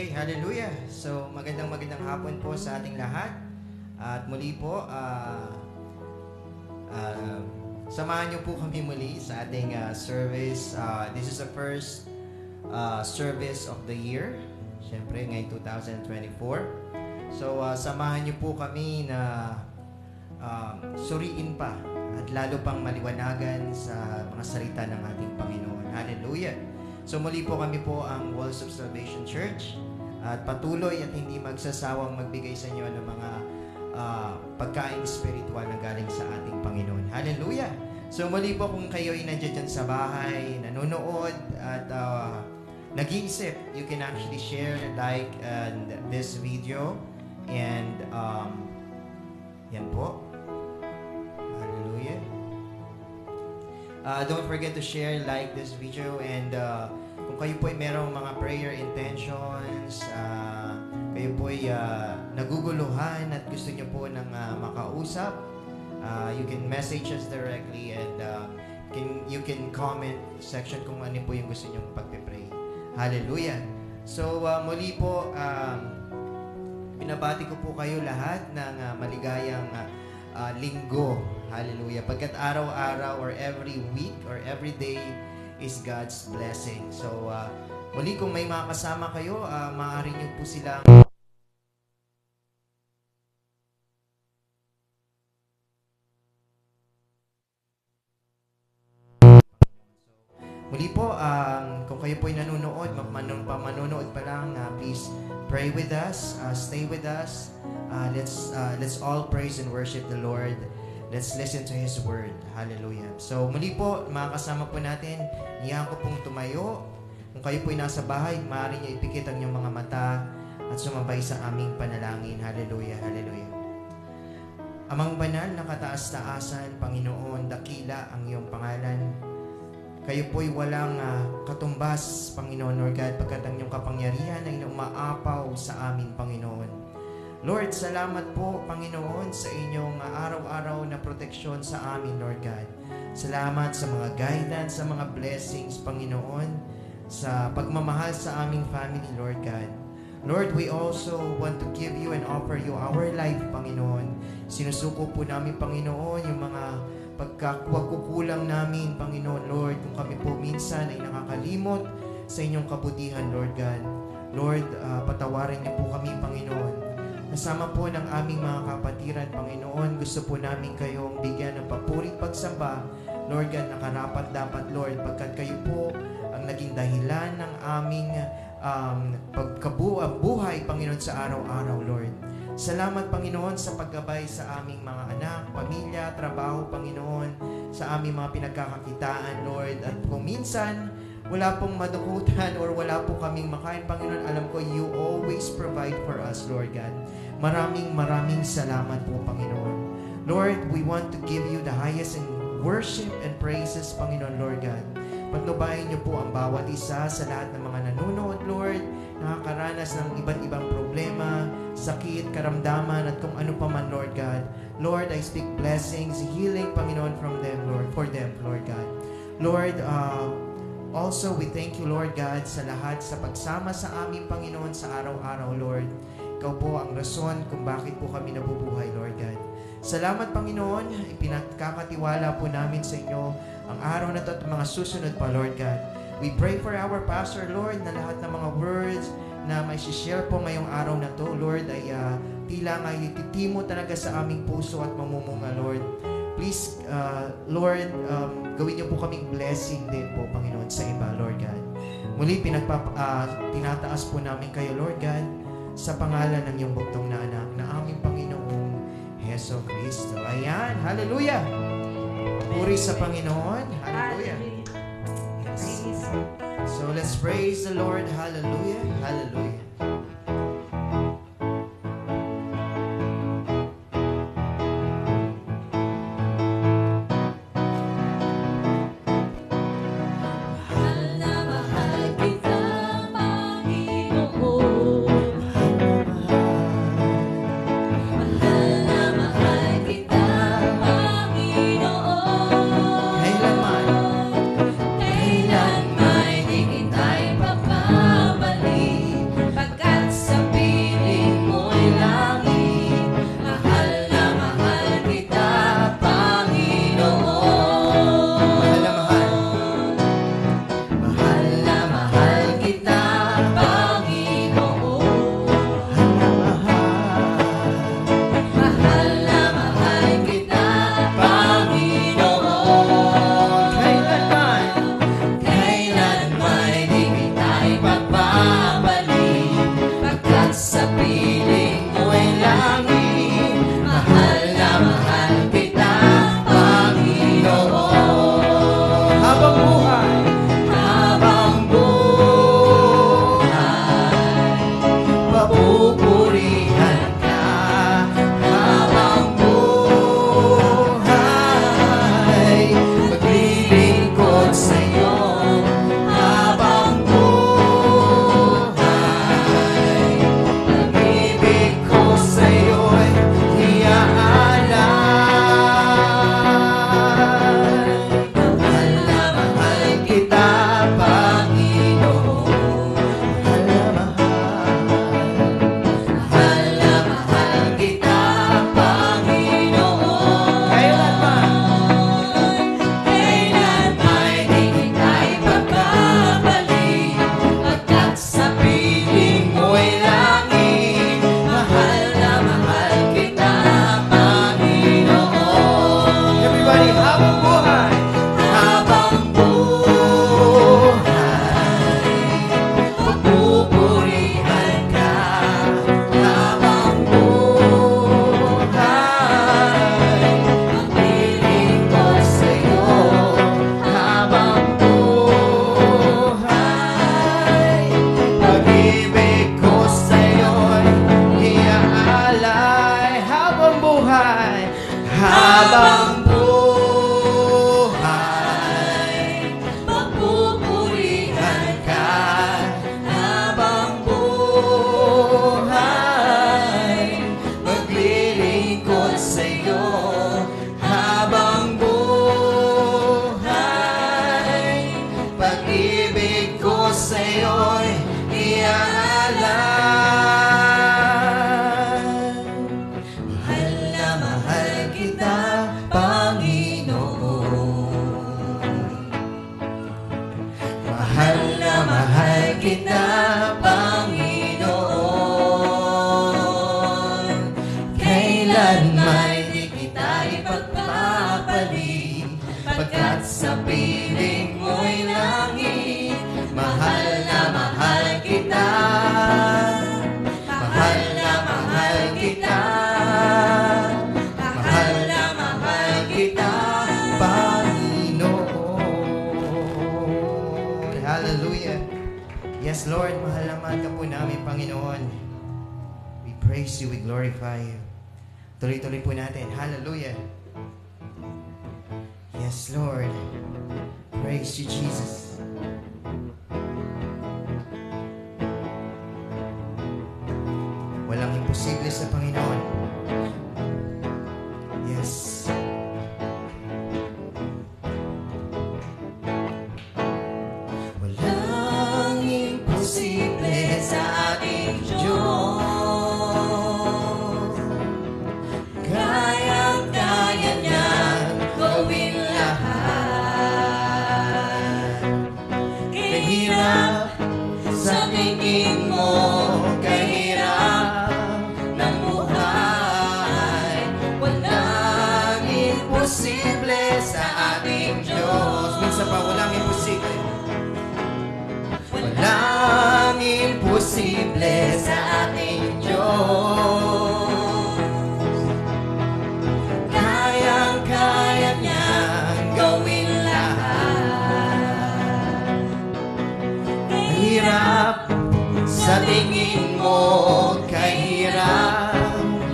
Okay, hallelujah. So, magandang hapon po sa ating lahat. At muli po, samahan niyo po kami muli sa ating service. This is the first service of the year. Siyempre, ngayong 2024. So, samahan niyo po kami na suriin pa at lalo pang maliwanagan sa mga salita ng ating Panginoon. Hallelujah. So muli po kami po ang Walls of Salvation Church at patuloy at hindi magsasawang magbigay sa inyo ng mga pagkain spiritual na galing sa ating Panginoon. Hallelujah! So muli po kung kayo ay nandiyan sa bahay, nanonood at nag-iisip, you can actually share, like this video and yan po. Hallelujah! Don't forget to share, like this video, and kung kayo po ay merong mga prayer intentions, kayo po ay naguguluhan at gusto nyo po ng makausap, you can message us directly and you can comment section kung ano po yung gusto nyo pagpipray. Hallelujah! So muli po, binabati ko po kayo lahat ng maligayang linggo. Hallelujah. Pagkat araw-araw or every week or every day is God's blessing. So, muli kung may mga kasama kayo, maaari niyo po silang muli po, kung kayo po ay nanonood, manonood pa lang, please pray with us, stay with us. Let's all praise and worship the Lord. Let's listen to His Word. Hallelujah. So, muli po, mga kasama po natin, iyahan ko pong tumayo. Kung kayo po ay nasa bahay, maaari niyo ipikit ang inyong mga mata at sumabay sa aming panalangin. Hallelujah. Hallelujah. Amang banal na kataas-taasan, Panginoon, dakila ang iyong pangalan. Kayo po'y walang katumbas, Panginoon, Lord God, pagkat ang iyong kapangyarihan ay umaapaw sa amin, Panginoon. Lord, salamat po, Panginoon, sa inyong araw-araw na proteksyon sa amin, Lord God. Salamat sa mga guidance, sa mga blessings, Panginoon, sa pagmamahal sa aming family, Lord God. Lord, we also want to give you and offer you our life, Panginoon. Sinusuko po namin, Panginoon, yung mga pagkakukulang namin, Panginoon, Lord, kung kami po minsan ay nakakalimot sa inyong kabutihan, Lord God. Lord, patawarin niyo po kami, Panginoon. Kasama po ng aming mga kapatiran, Panginoon, gusto po namin kayong bigyan ng papuring pagsamba, Lord God, nakarapat dapat, Lord, pagkat kayo po ang naging dahilan ng aming pagkabuhay, Panginoon, sa araw-araw, Lord. Salamat, Panginoon, sa paggabay sa aming mga anak, pamilya, trabaho, Panginoon, sa aming mga pinagkakakitaan, Lord. At kung minsan, wala pong madukutan or wala po kaming makain, Panginoon, alam ko, you always provide for us, Lord God. Maraming salamat po, Panginoon. Lord, we want to give you the highest in worship and praises, Panginoon, Lord God. Patnubayan niyo po ang bawat isa sa lahat ng mga nanonood, Lord, nakakaranas ng iba't ibang problema, sakit, karamdaman, at kung ano pa man, Lord God. Lord, I speak blessings, healing, Panginoon, from them, Lord, for them, Lord God. Lord, also, we thank you, Lord God, sa lahat sa pagsama sa aming Panginoon sa araw-araw, Lord. Ikaw po ang rason kung bakit po kami nabubuhay, Lord God. Salamat, Panginoon. Ipinagkakatiwala po namin sa inyo ang araw na ito at mga susunod pa, Lord God. We pray for our pastor, Lord, na lahat ng mga words na may share po ngayong araw na to, Lord, ay tila nga ititimo talaga sa aming puso at mamumunga, Lord. Please, Lord, gawin niyo po kaming blessing din po, Panginoon, sa iba, Lord God. Muli, tinataas po namin kayo, Lord God, sa pangalan ng iyong bugtong na anak, na aming Panginoong Heso Kristo. Ayan, hallelujah! Puri sa Panginoon, hallelujah! Yes. So, let's praise the Lord, hallelujah, hallelujah. Kailanman di kita'y papabalik. kailanman di kita ipagpapalit, pagkat sa piling mo'y langit. Mahal na mahal kita, mahal na mahal kita, mahal na mahal kita, Panginoon. Hallelujah. Yes, Lord, mahal na mahal ka po namin, Panginoon. We praise you, we glorify you. Tuloy-tuloy po natin. Hallelujah. Yes, Lord. Praise you, Jesus. Walang imposible sa Panginoon. Yes. Walang imposible sa ating Diyos. Kayang-kaya niyang gawin lahat. Kahirap sa tingin mo, kahirap ng buhay, walang imposible sa ating Diyos. Minsan pa, walang imposible. Walang imposible sa ating Diyos. Kayang-kaya niyang gawin lahat. Kahirap sa tingin mo, kahirap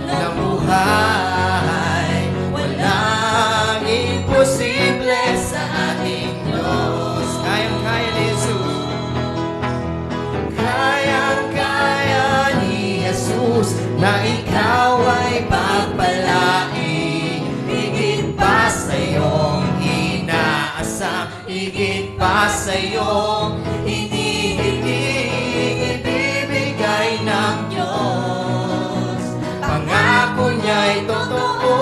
ng buhay, walang imposible sa ating Diyos. Kayang-kaya ni Jesus. Kayang-kaya ni Jesus na ikaw ay pagpalain. Higit pa sa iyong inaasam, higit pa sa iyong hinihiling, ibibigay ng Diyos. Pangako niya'y totoo,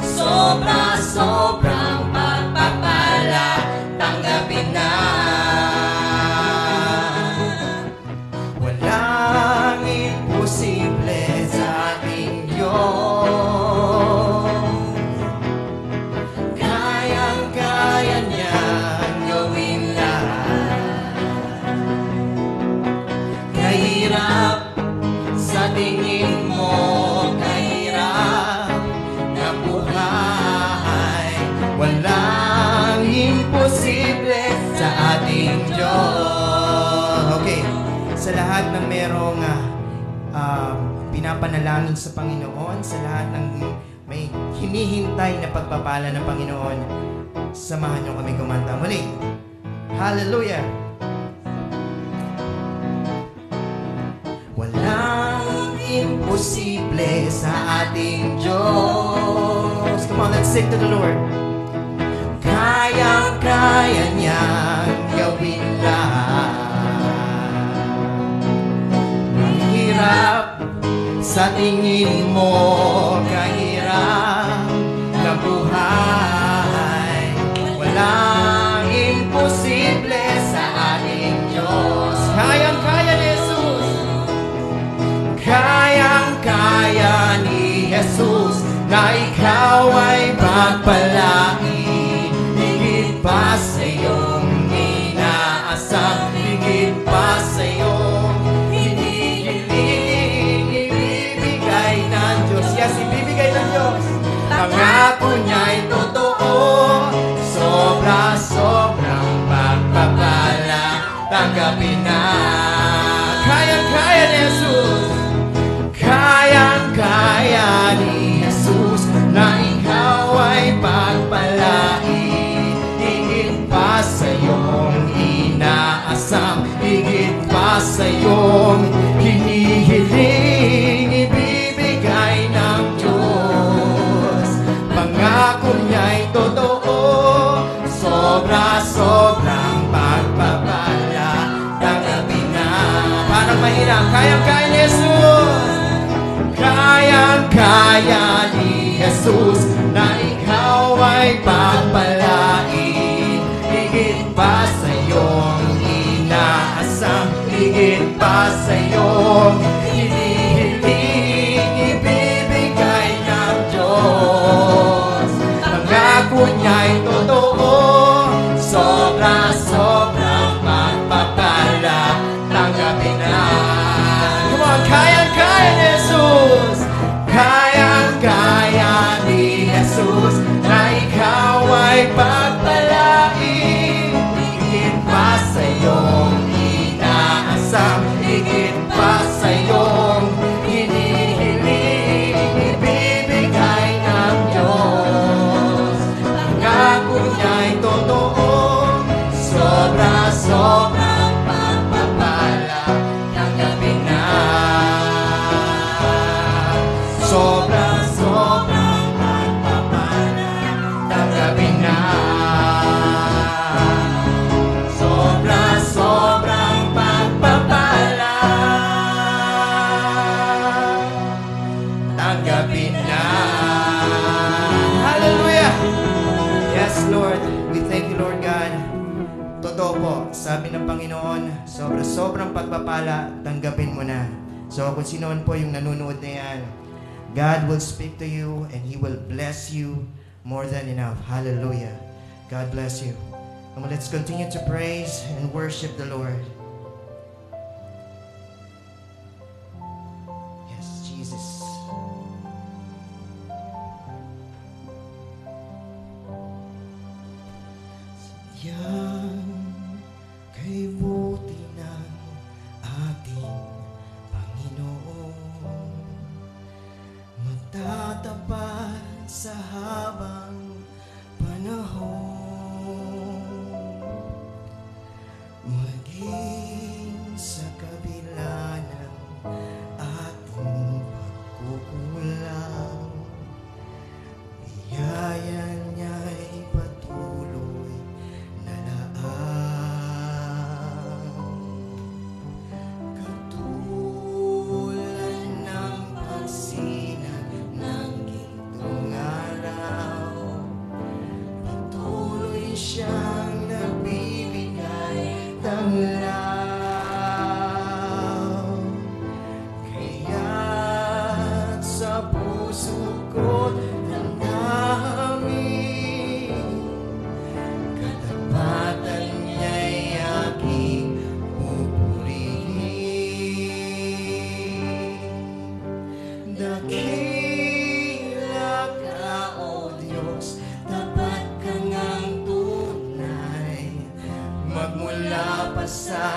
sobra-sobrang pagpapala, tanggapin na. Walang imposible sa ating Diyos. Kayang-kaya niyang gawin lahat. Kahirap sa tingin mo, kahirap na buhay, walang imposible sa ating Diyos. Okay, sa lahat ng merong pinapanalangin sa Panginoon, sa lahat ng may hinihintay na pagpapala ng Panginoon, samahan niyo kami kumanta muli. Hallelujah! Walang imposible sa ating Diyos. Come on, let's sing to the Lord. Kayang-kaya niyang gawin lahat. Mahirap sa tingin mo, kahirap na buhay, walang imposible sa ating Diyos. Kayang-kaya ni Jesus. Kayang-kaya ni Jesus na ikaw ay pagpalain. Higit pa sa iyong inaasam, higit pa sa iyong hinihiling, ibibigay ng Diyos. Yes, ibibigay ng Diyos. Pangako niya'y totoo, sobra-sobrang pagpapala, tanggapin na. Kayang-kaya ni Jesus. Kayang-kaya ni Jesus na ikaw ay pagpalain. Higit pa sa iyong inaasam, higit pa sa iyong hinihiling, ibibigay ng Diyos. Pangako niya'y totoo, sobra-sobrang pagpapala, tanggapin na. Parang mahirap. Kayang-kaya ni Jesus. Kayang-kaya ni Jesus na ikaw ay pagpalain. Higit pa sa iyong inaasam, higit pa sa iyong hinihiling, ibibigay ng tanggapin na. Hallelujah! Yes, Lord. We thank you, Lord God. Totoo po, sabi ng Panginoon, sobrang pagpapala, tanggapin mo na. So kung sino po yung nanonood na yan, God will speak to you and He will bless you more than enough. Hallelujah. God bless you. And let's continue to praise and worship the Lord. Yes, Jesus. Yan kay buti ng ating Panginoon, magtatapat sa habang panahon, maging sa kabila ng ating pagkukulang, biyaya niya'y patuloy na laan. Katulad ng pagsinag ng gintong araw, patuloy siyang nagbibigay tanglaw. Kaya't sa puso ko't damdamin, katapatan niya'y aking pupurihin. Dakila ka, O Diyos, tapat ka ngang tunay, magmula pa sa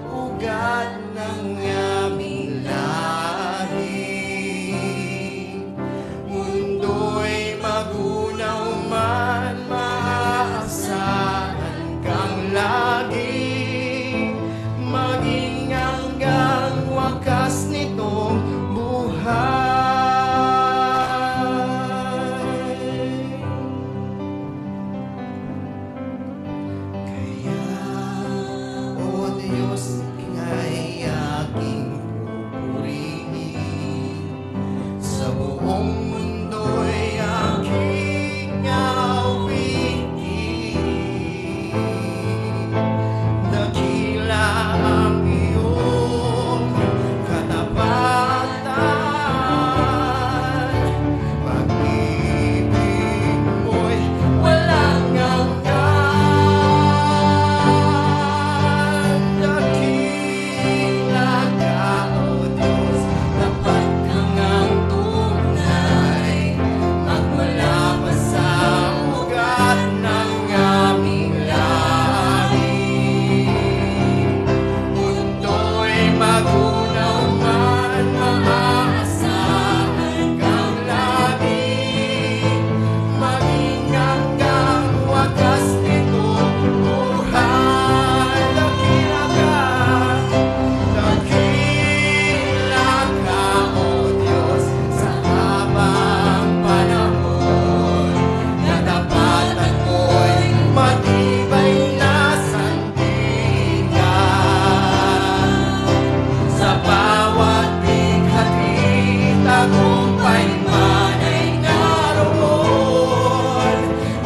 ugat ng aming lahi. Mundo'y magunaw man, maaasahan kang lagi, maging hanggang wakas nitong buhay. Kaya, O Diyos, ingay aking pupurihin, sa buong mundo'y aking awitin. Dakila ang iyong katapatan, pag-ibig mo'y walang hanggan. Dakila ka, O Diyos, tapat ka ngang tunay, magmula pa sa ugat ng aming lahi. Mundo'y magunaw man, maaasahan kang lagi, maging hanggang wakas nitong buhay. Dakila ka, O Diyos, sa habang panahon, katapatan mo'y matibay na sandigan. Sa bawat bighati, tagumpay man ay naroon,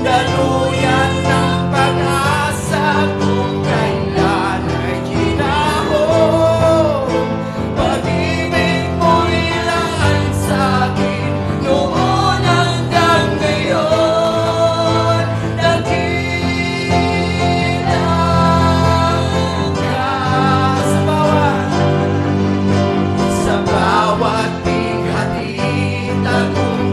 daluyan ng pag-asa kung kailan ay ginahon. Pag-ibig mo'y laan sa'kin noon hanggang ngayon. Dakila ka sa bawat bighati, tagumpay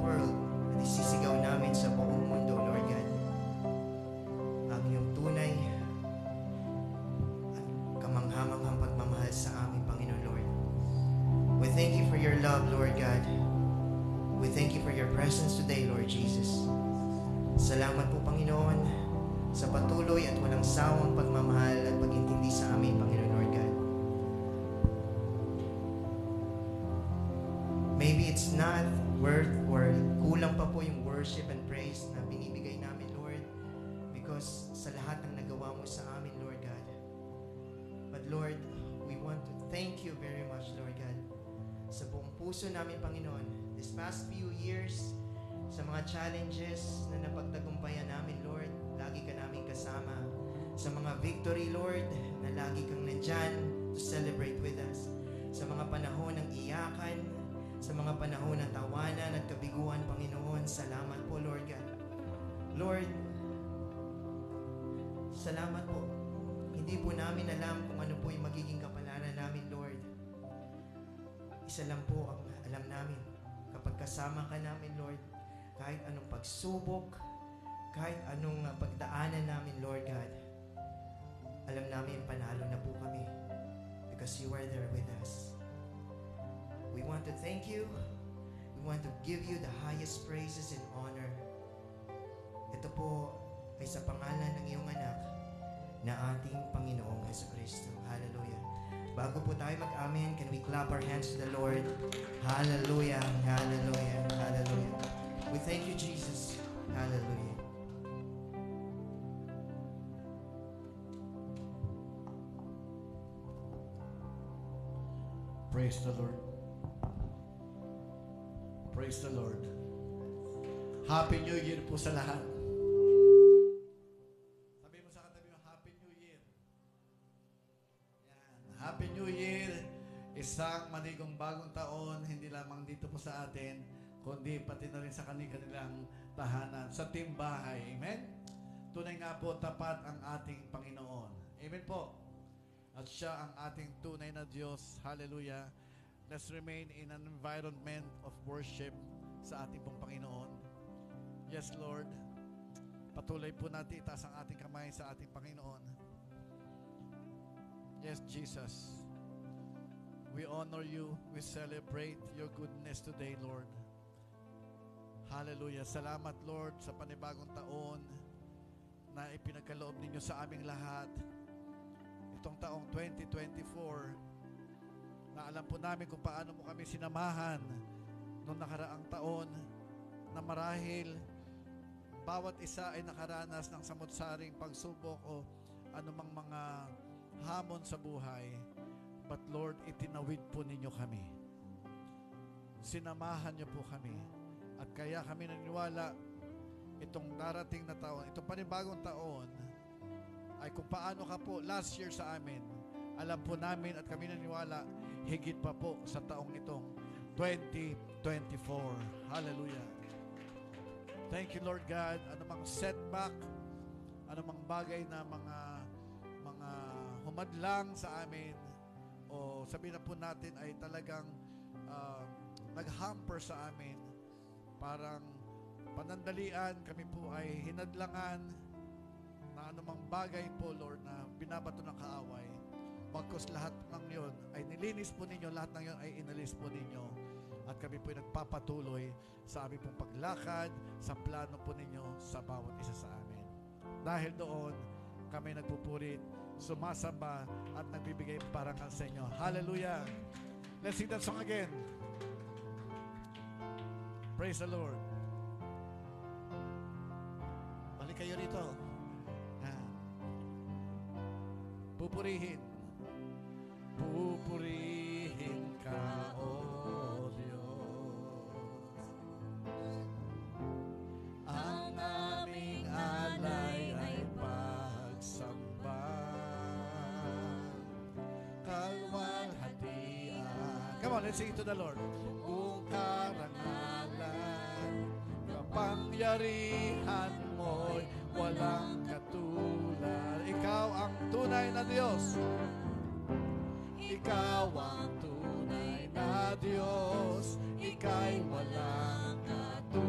world at isisigaw namin sa buong mundo, Lord God, ang iyong tunay at kamanghamanghang pagmamahal sa aming Panginoon, Lord. We thank you for your love, Lord God. We thank you for your presence today, Lord Jesus. Salamat po, Panginoon, sa patuloy at walang sawang pagmamahal at pag-intindi sa amin, Panginoon, Lord God. Maybe it's not worth or kulang pa po yung worship and praise na binibigay namin, Lord, because sa lahat ng nagawa mo sa amin, Lord God. But Lord, we want to thank you very much, Lord God, sa buong puso namin, Panginoon, this past few years, sa mga challenges na napagtagumpayan namin, Lord, lagi ka namin kasama. Sa mga victory, Lord, na lagi kang nandyan to celebrate with us. Sa mga panahon ng iyakan, sa mga panahon ng tawanan at kabiguan, Panginoon, salamat po, Lord God. Lord, salamat po. Hindi po namin alam kung ano po yung magiging kapalaran namin, Lord. Isa lang po ang alam namin. Kapag kasama ka namin, Lord, kahit anong pagsubok, kahit anong pagdaanan namin, Lord God, alam namin panalo na po kami because you are there with us. We want to thank you. We want to give you the highest praises and honor. Ito po ay sa pangalan ng iyong anak na ating Panginoong Jesucristo. Hallelujah. Bago po tayo mag-amen, can we clap our hands to the Lord? Hallelujah, hallelujah, hallelujah. We thank you, Jesus. Hallelujah. Praise the Lord. Praise the Lord. Happy New Year po sa lahat. Sabi mo sa katabi mo, Happy New Year. Yan. Happy New Year. Isang manigong bagong taon, hindi lamang dito po sa atin, kundi pati na rin sa kanilang tahanan, sa timbahay. Amen? Tunay nga po, tapat ang ating Panginoon. Amen po. At siya ang ating tunay na Diyos. Hallelujah. Let's remain in an environment of worship sa ating pong Panginoon. Yes, Lord. Patuloy po natin itaas ang ating kamay sa ating Panginoon. Yes, Jesus. We honor you. We celebrate your goodness today, Lord. Hallelujah. Salamat, Lord, sa panibagong taon na ipinagkaloob ninyo sa aming lahat. Itong taong 2024, na alam po namin kung paano mo kami sinamahan noong nakaraang taon na marahil bawat isa ay nakaranas ng samot-saring pagsubok o anumang mga hamon sa buhay. But Lord, itinawid po ninyo kami. Sinamahan niyo po kami. At kaya kami naniniwala itong darating na taon, itong panibagong taon, ay kung paano ka po last year sa amin, alam po namin at kami naniniwala, higit pa po sa taong itong 2024. Hallelujah. Thank you, Lord God. Anumang setback, anumang bagay na mga humadlang sa amin, o sabihin na po natin ay talagang nag-hamper sa amin, parang panandalian, kami po ay hinadlangan na anumang bagay po, Lord, na binabato ng kaaway. Bagkus lahat ng yon ay nilinis po ninyo, lahat ng yon ay inalis po ninyo. At kami po ay nagpapatuloy sa aming pong paglakad, sa plano po ninyo sa bawat isa sa amin. Dahil doon, kami nagpupurit, sumasamba, at nagbibigay parangal sa inyo. Hallelujah! Let's sing that song again. Praise the Lord. Balik kayo rito. Pupurihin. Pupurihin ka, O Diyos. Ang aming alay ay pagsamba. Kalwalhatian. Come on, let's sing it to the Lord. Kung karangalan, kapangyarihan mo'y walang katulad. Ikaw ang tunay na Diyos. Ikaw ang tunay na Diyos. Ika'y walang katulad.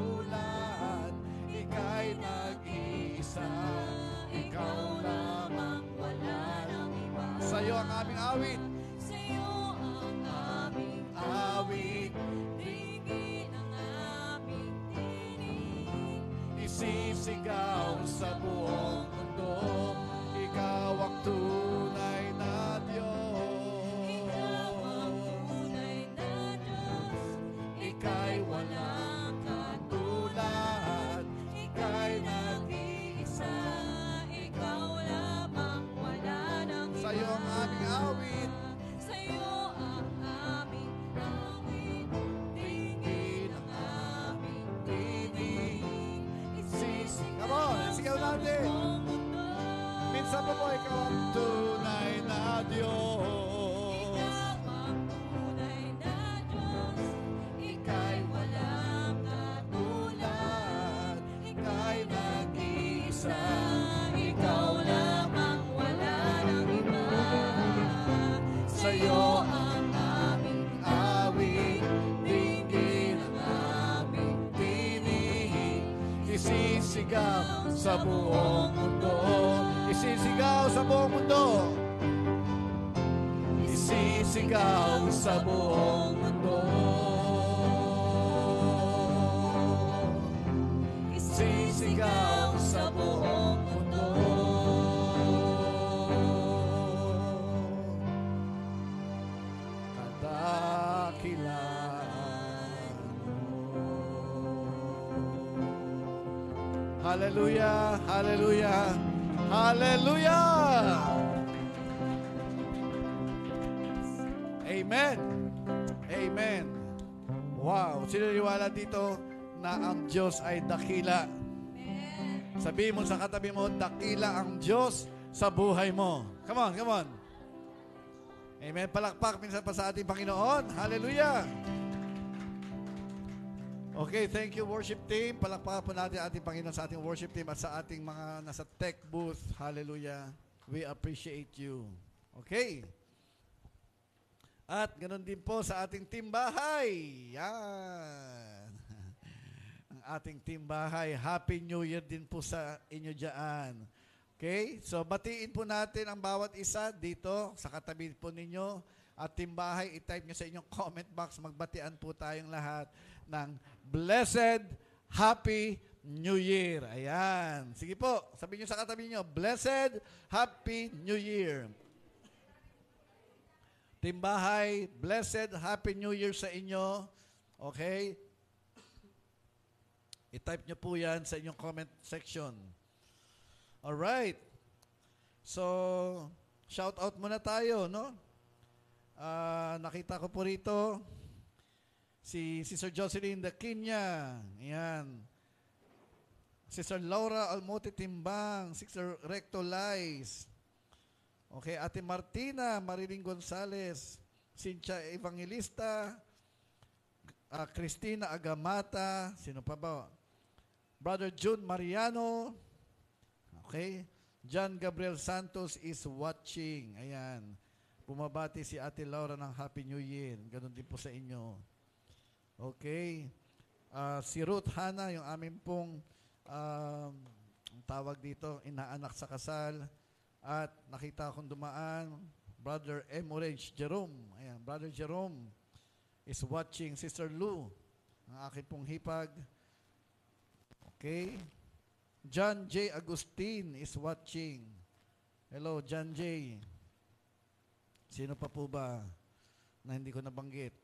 aming awit. Sa'yo ang aming awit, dinggin ang aming tinig. Isisigaw sa buong mundo, ikaw ang tunay na Diyos. Ikaw ang tunay na Diyos, Ika'y walang katulad, ika'y nag-iisa, ikaw lamang wala nang iba. sa'yo ang aming awit. Sa'yo ang aming awit, dinggin ang aming tinig. Isisigaw Come on, sigaw natin. ang mundo. Minsan pa po ikaw ang tunay na Diyos. Ikaw ang tunay na Diyos, ika'y walang katulad, ika'y nag-iisa, ikaw lamang wala nang iba. Sa'yo ang aming Awit, dinggin ang aming tinig. isisigaw sa buong mundo. Isisigaw sa buong mundo. Isisigaw sa buong mundo. Isisigaw sa buong mundo. Kadakilaan mo. Hallelujah, hallelujah, hallelujah. Amen. Amen. Wow, sinaniwala dito na ang Diyos ay dakila. Sabihin mo sa katabi mo, dakila ang Diyos sa buhay mo. Come on, come on. Amen. Palakpak minsan pa sa ating Panginoon. Hallelujah. Okay, thank you worship team. Palakpakan po natin ating Panginoon sa ating worship team at sa ating mga nasa tech booth. Hallelujah. We appreciate you. Okay. At ganoon din po sa ating team bahay. Yan. Ang ating team bahay. Happy New Year din po sa inyo dyan. Okay? So, batiin po natin ang bawat isa dito sa katabi po ninyo. At team bahay, i-type nyo sa inyong comment box. Magbatian po tayong lahat ng Blessed Happy New Year. Ayan. Sige po, sabihin nyo sa katabi nyo, Blessed Happy New Year. Team bahay, Blessed Happy New Year sa inyo. Okay? I-type nyo po yan sa inyong comment section. Alright. So, shout out muna tayo, no? Nakita ko po rito si Sister Jocelyn Daquinia. Ayan. Sister Laura Almote Timbang. Sister Recto Lies. Okay, Ate Martina Mariling Gonzales. Cynthia Evangelista. Christina Agamata. Sino pa ba? Brother June Mariano. Okay. John Gabriel Santos is watching. Ayan. Bumabati si Ate Laura ng Happy New Year. Ganon din po sa inyo. Okay. Si Ruth Hana, yung aming pong tawag dito, inaanak sa kasal. At nakita akong dumaan, Brother M. Orange Jerome. Ayan, Brother Jerome is watching. Sister Lou, ang aking pong hipag. Okay. John J. Agustin is watching. Hello, John J. Sino pa po ba na hindi ko nabanggit?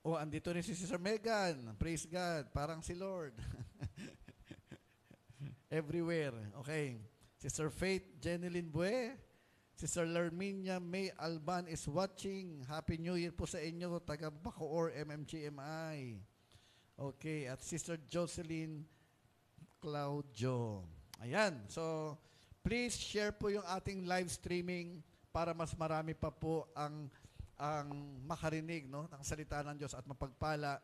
Oh, andito rin si Sister Megan. Praise God. Parang si Lord. Everywhere. Okay. Sister Faith Jeneline Bue. Sister Larminia May Alban is watching. Happy New Year po sa inyo. Taga Bacoor, MMGMI. Okay. At Sister Jocelyn Claudio. Ayan. So, please share po yung ating live streaming para mas marami pa po ang makarinig, no, ng salita ng Diyos at mapagpala.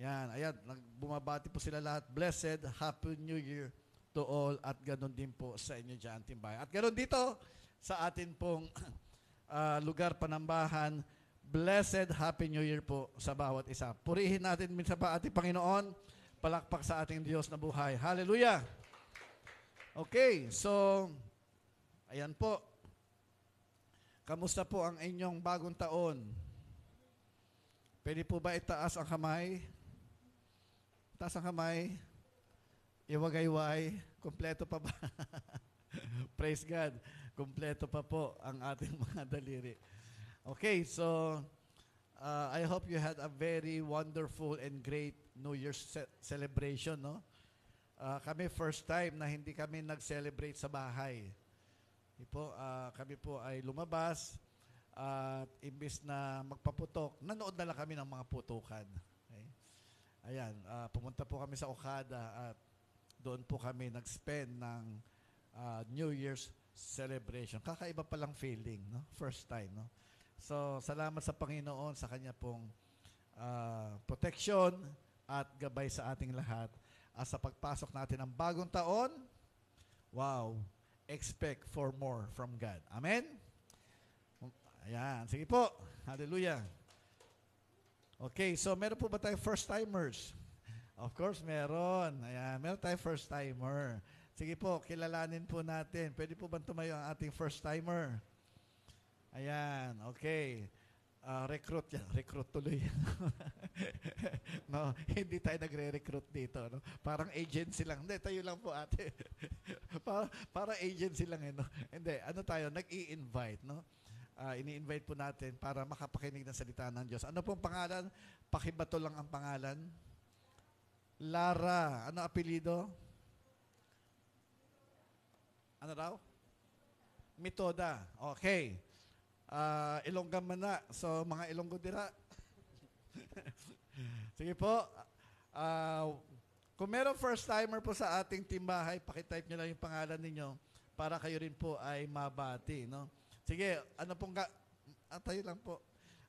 Yan, ayan, bumabati po sila lahat. Blessed, Happy New Year to all at ganoon din po sa inyo dyan, Timbay. At ganoon dito sa atin pong lugar panambahan, Blessed Happy New Year po sa bawat isa. Purihin natin minsan pa ating Panginoon, palakpak sa ating Diyos na buhay. Hallelujah! Okay, so, ayan po. Kamusta po ang inyong bagong taon? Pwede po ba itaas ang kamay? Taas ang kamay. Iwagayway. Kompleto pa ba? Praise God. Kompleto pa po ang ating mga daliri. Okay, so I hope you had a very wonderful and great New Year's celebration, no? Kami first time na hindi kami nag-celebrate sa bahay. Kami po ay lumabas at imbis na magpaputok, nanood na lang kami ng mga putukan. Okay? Ayan, pumunta po kami sa Okada at doon po kami nag-spend ng New Year's celebration. Kakaiba palang feeling, no? First time, no? So, salamat sa Panginoon sa Kanya pong protection at gabay sa ating lahat. At sa pagpasok natin ng bagong taon, wow, expect for more from God. Amen? Ayan, sige po. Hallelujah. Okay, so meron po ba tayong first-timers? Of course, meron. Ayan, meron tayong first-timer. Sige po, kilalanin po natin. Pwede po ba tumayo ang ating first-timer? Ayan, okay. Recruit yan. Recruit tuloy. No, hindi tayo nagre-recruit dito. No? Parang agency lang. Hindi, tayo lang po ate. Parang agency lang. No? Hindi, ano tayo, nag-i-invite. No? Ini-invite po natin para makapakinig ng salita ng Diyos. Ano pong pangalan? Pakibato lang ang pangalan. Lara. Ano apelido? Ano raw? Metoda. Okay. Ilongga man na. So, mga Ilonggo dira. Sige po. Kung meron first-timer po sa ating timbahay, pakitype nyo lang yung pangalan ninyo para kayo rin po ay mabati. No? Sige, ano pong tayo lang po.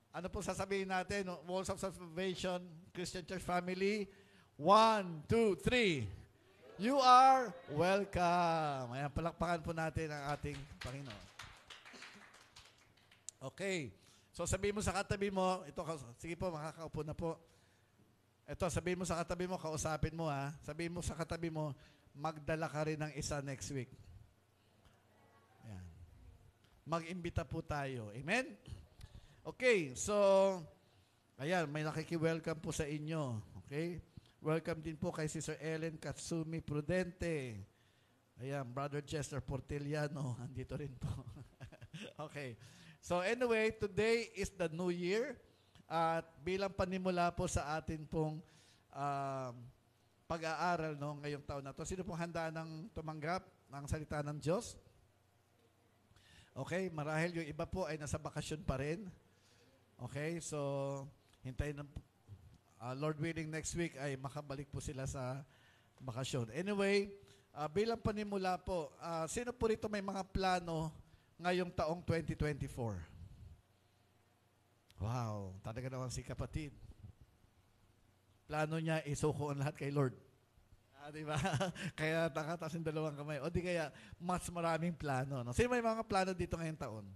Ano pong sasabihin natin? No? Walls of Salvation, Christian Church Family. 1, 2, 3. You are welcome. Ayan, palakpakan po natin ang ating Panginoon. Okay. So sabihin mo sa katabi mo, sige po, makakaupo na po. Ito, sabihin mo sa katabi mo, kausapin mo ha. Sabihin mo sa katabi mo, magdala ka rin ng isa next week. Ayan. Mag-imbita po tayo. Amen? Okay, so, ayan, may nakiki-welcome po sa inyo. Okay? Welcome din po kay Sister Ellen Katsumi Prudente. Ayan, Brother Chester Portiliano, andito rin po. Okay. So anyway, today is the New Year. At bilang panimula po sa atin pong pag-aaral no, ngayong taon na to. Sino pong handa ng tumanggap ng salita ng Diyos? Okay, marahil yung iba po ay nasa bakasyon pa rin. Okay, so hintayin ng Lord willing next week ay makabalik po sila sa bakasyon. Anyway, bilang panimula po, sino po rito may mga plano ngayong taong 2024? Wow, talaga naman si kapatid. Plano niya, isuko ang lahat kay Lord. Diba? Kaya nakataas yung dalawang kamay. O di kaya, mas maraming plano. No? Sino may mga plano dito ngayong taon?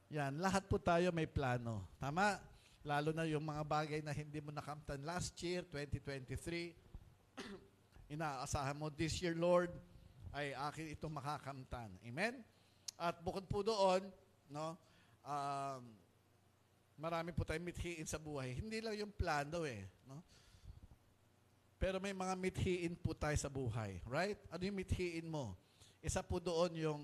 Yan, lahat po tayo may plano. Tama? Lalo na yung mga bagay na hindi mo nakamtan last year, 2023. Inaasahan mo, this year, Lord, ay akin itong makakamtan. Amen? At bukod po doon, no, marami po tayong mithiin sa buhay. Hindi lang yung plano no? Pero may mga mithiin po tayo sa buhay. Right? Ano yung mithiin mo? Isa po doon yung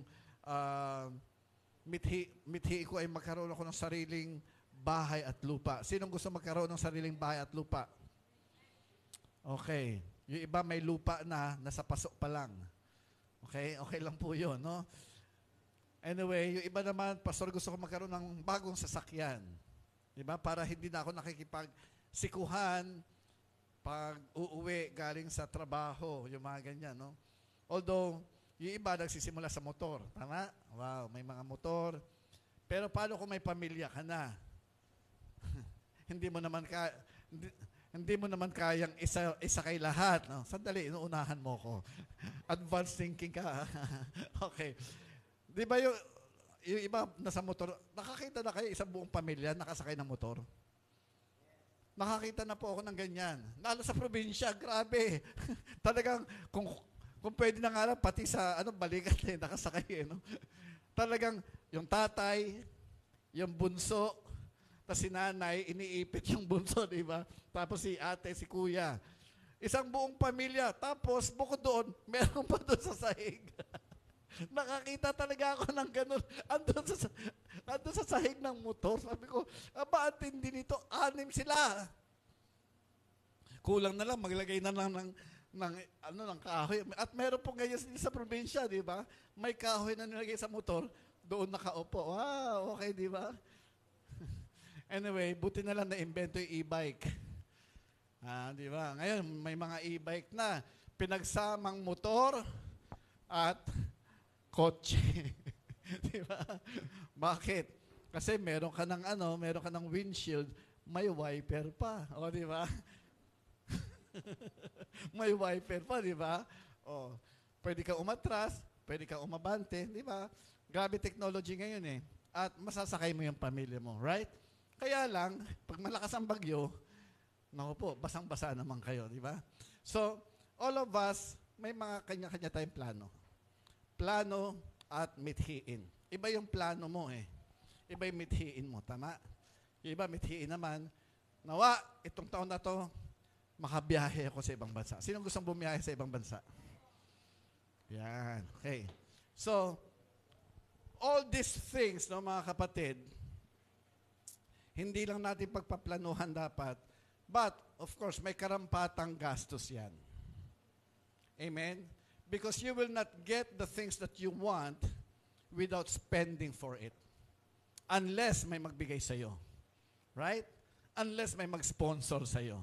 mithi ko ay magkaroon ako ng sariling bahay at lupa. Sinong gusto magkaroon ng sariling bahay at lupa? Okay. Yung iba may lupa na, nasa pasok pa lang. Okay? Okay lang po yun, no? Anyway, yung iba naman, pastor, gusto ko magkaroon ng bagong sasakyan. Diba? Para hindi na ako nakikipagsikuhan pag uuwi galing sa trabaho, yung mga ganyan, no? Although, yung iba nagsisimula sa motor. Tama? Wow, may mga motor. Pero paano kung may pamilya ka na? Hindi mo naman kayang isa kay lahat. No? Sandali, inuunahan mo ko. Advanced thinking ka. Okay. Di ba yung iba nasa motor, nakakita na kayo isang buong pamilya nakasakay ng motor? Nakakita na po ako ng ganyan. Lalo sa probinsya, grabe. Talagang, kung pwede na nga lang, pati sa balikat nakasakay. No? Talagang, yung tatay, yung bunso, tapos si nanay, iniipit yung bunso, di ba? Tapos si ate, si kuya. Isang buong pamilya. Tapos, bukod doon, meron pa doon sa sahig. Nakakita talaga ako ng ganun. Andun sa sahig ng motor. Sabi ko, aba, ang tindi nito, 6 sila. Kulang na lang, maglagay na lang ng kahoy. At meron po ngayon sa probinsya, di ba? May kahoy na nilagay sa motor, doon nakaupo. Wow, okay, di ba? Anyway, buti na lang na-invento yung e-bike. Di ba? Ngayon, may mga e-bike na pinagsamang motor at kotse. Di ba? Bakit? Kasi meron ka ng windshield, may wiper pa. O, di ba? May wiper pa, di ba? O, pwede ka umatras, pwede ka umabante, di ba? Grabe technology ngayon eh. At masasakay mo yung pamilya mo, right? Kaya lang, pag malakas ang bagyo, naku po, basang-basa naman kayo, di ba? So, all of us, may mga kanya-kanya tayong plano. Plano at mithiin. Iba yung plano mo eh. Iba yung mithiin mo, tama? Yung iba, mithiin naman, nawa, itong taon na to, makabiyahe ako sa ibang bansa. Sino gustong bumiyahe sa ibang bansa? Yan. Okay. So, all these things, no, mga kapatid, hindi lang natin pagpaplanuhan dapat, but, of course, may karampatang gastos yan. Amen? Because you will not get the things that you want without spending for it. Unless may magbigay sa'yo. Right? Unless may mag-sponsor sa'yo.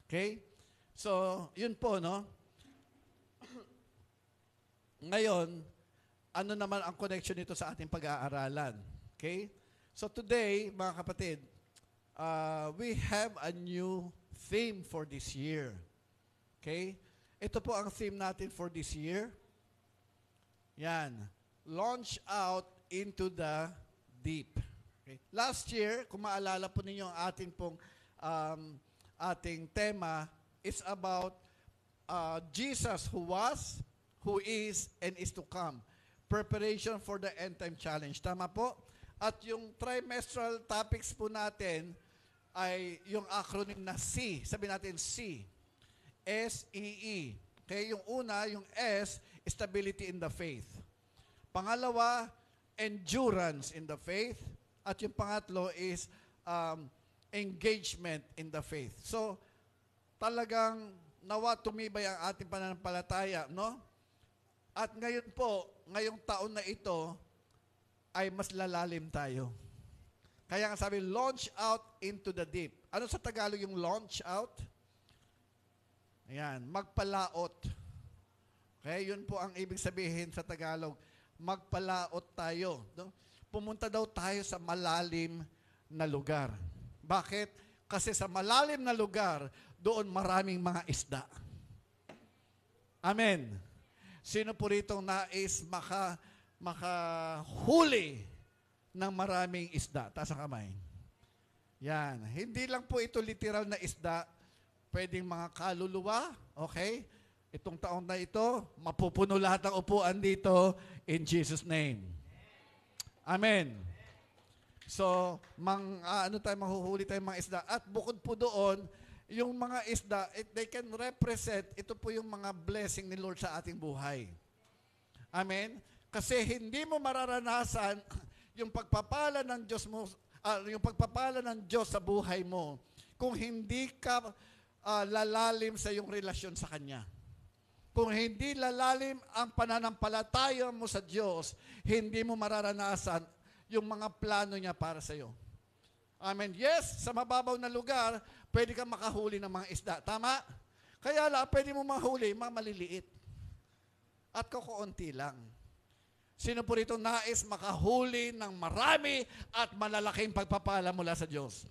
Okay? So, yun po, no? Ngayon, ano naman ang connection nito sa ating pag-aaralan? Okay? So today, mga kapatid, we have a new theme for this year. Okay? Ito po ang theme natin for this year. Yan. Launch out into the deep. Okay? Last year, kung maalala po ninyo ang ating tema, is about Jesus who was, who is, and is to come. Preparation for the end time challenge. Tama po? At yung trimestral topics po natin ay yung acronym na C. Sabi natin C. S-E-E. Okay? Yung una, yung S, stability in the faith. Pangalawa, endurance in the faith. At yung pangatlo is engagement in the faith. So, talagang nawa tumibay ang ating pananampalataya, no? At ngayon po, ngayong taon na ito, ay mas lalalim tayo. Kaya nga sabi, launch out into the deep. Ano sa Tagalog yung launch out? Ayan, magpalaot. Okay, yun po ang ibig sabihin sa Tagalog. Magpalaot tayo. No? Pumunta daw tayo sa malalim na lugar. Bakit? Kasi sa malalim na lugar, doon maraming mga isda. Amen. Sino po rito nais makahuli ng maraming isda? Taas ang kamay. Yan. Hindi lang po ito literal na isda, pwedeng mga kaluluwa, okay? Itong taon na ito, mapupuno lahat ng upuan dito in Jesus' name. Amen. So, mahuhuli tayong mga isda. At bukod po doon, yung mga isda, they can represent, ito po yung mga blessing ni Lord sa ating buhay. Amen? Kasi hindi mo mararanasan yung pagpapala ng Diyos mo, yung pagpapala ng Diyos sa buhay mo kung hindi ka lalalim sa iyong relasyon sa Kanya. Kung hindi lalalim ang pananampalataya mo sa Diyos, hindi mo mararanasan yung mga plano niya para sa iyo. Amen. Yes, sa mababaw na lugar, pwede kang makahuli ng mga isda. Tama? Kaya lang, pwede mo mahuli, mga maliliit. At kukunti lang. Sino po rito nais makahuli ng marami at malalaking pagpapala mula sa Diyos?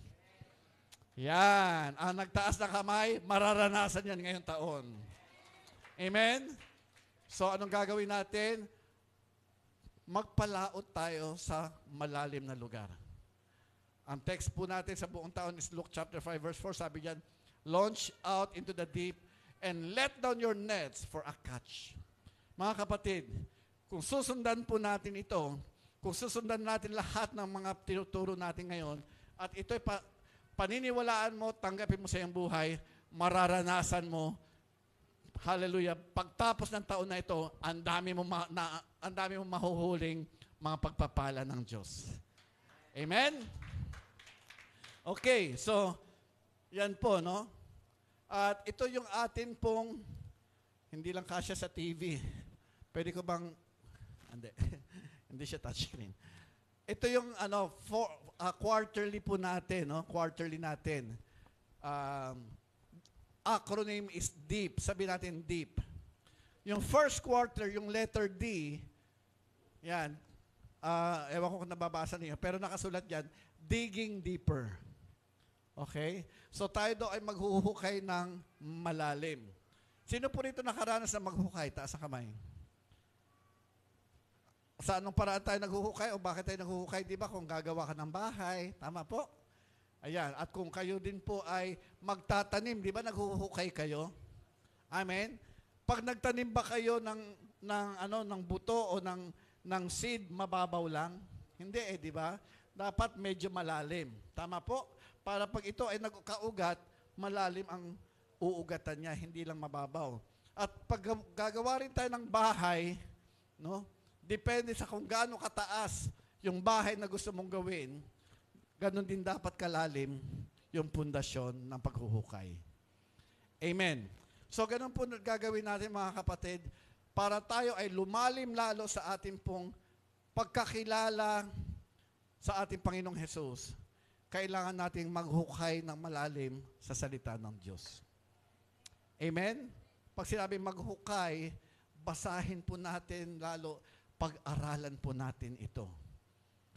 Yan. Ang nagtaas na kamay, mararanasan yan ngayong taon. Amen? So, anong gagawin natin? Magpalaot tayo sa malalim na lugar. Ang text po natin sa buong taon is Luke chapter 5 verse 4. Sabi diyan, launch out into the deep and let down your nets for a catch. Mga kapatid, kung susundan po natin ito, kung susundan natin lahat ng mga tinuturo natin ngayon, at ito'y paniniwalaan mo, tanggapin mo sa iyong buhay, mararanasan mo, hallelujah, pagtapos ng taon na ito, ang dami mo mahuhuling mga pagpapala ng Diyos. Amen? Okay, so, yan po, no? At ito yung atin pong, hindi lang kasya sa TV. Pwede ko bang, hindi siya touchscreen. Ito yung quarterly po natin, no? Quarterly natin. Acronym is DEEP. Sabi natin DEEP. Yung first quarter, yung letter D, yan. Ewan ko kung nababasa niyo, pero nakasulat yan, digging deeper. Okay? So tayo daw ay maghuhukay ng malalim. Sino po rito nakaranas na maghukay? Taas ang kamay. Sa anong paraan tayo naghuhukay o bakit tayo naghuhukay? Di ba kung gagawa ka ng bahay, tama po? Ayan. At kung kayo din po ay magtatanim, di ba naghuhukay kayo? Amen? Pag nagtanim ba kayo ng buto o ng seed, mababaw lang? Hindi di ba? Dapat medyo malalim. Tama po? Para pag ito ay nagkaugat, malalim ang uugatan niya, hindi lang mababaw. At pag gagawa rin tayo ng bahay, no? Depende sa kung gaano kataas yung bahay na gusto mong gawin, ganun din dapat kalalim yung pundasyon ng paghuhukay. Amen. So ganun po gagawin natin mga kapatid, para tayo ay lumalim lalo sa ating pong pagkakilala sa ating Panginoong Hesus. Kailangan nating maghukay ng malalim sa salita ng Diyos. Amen? Pag sinabing maghukay, basahin po natin lalo, pag-aralan po natin ito.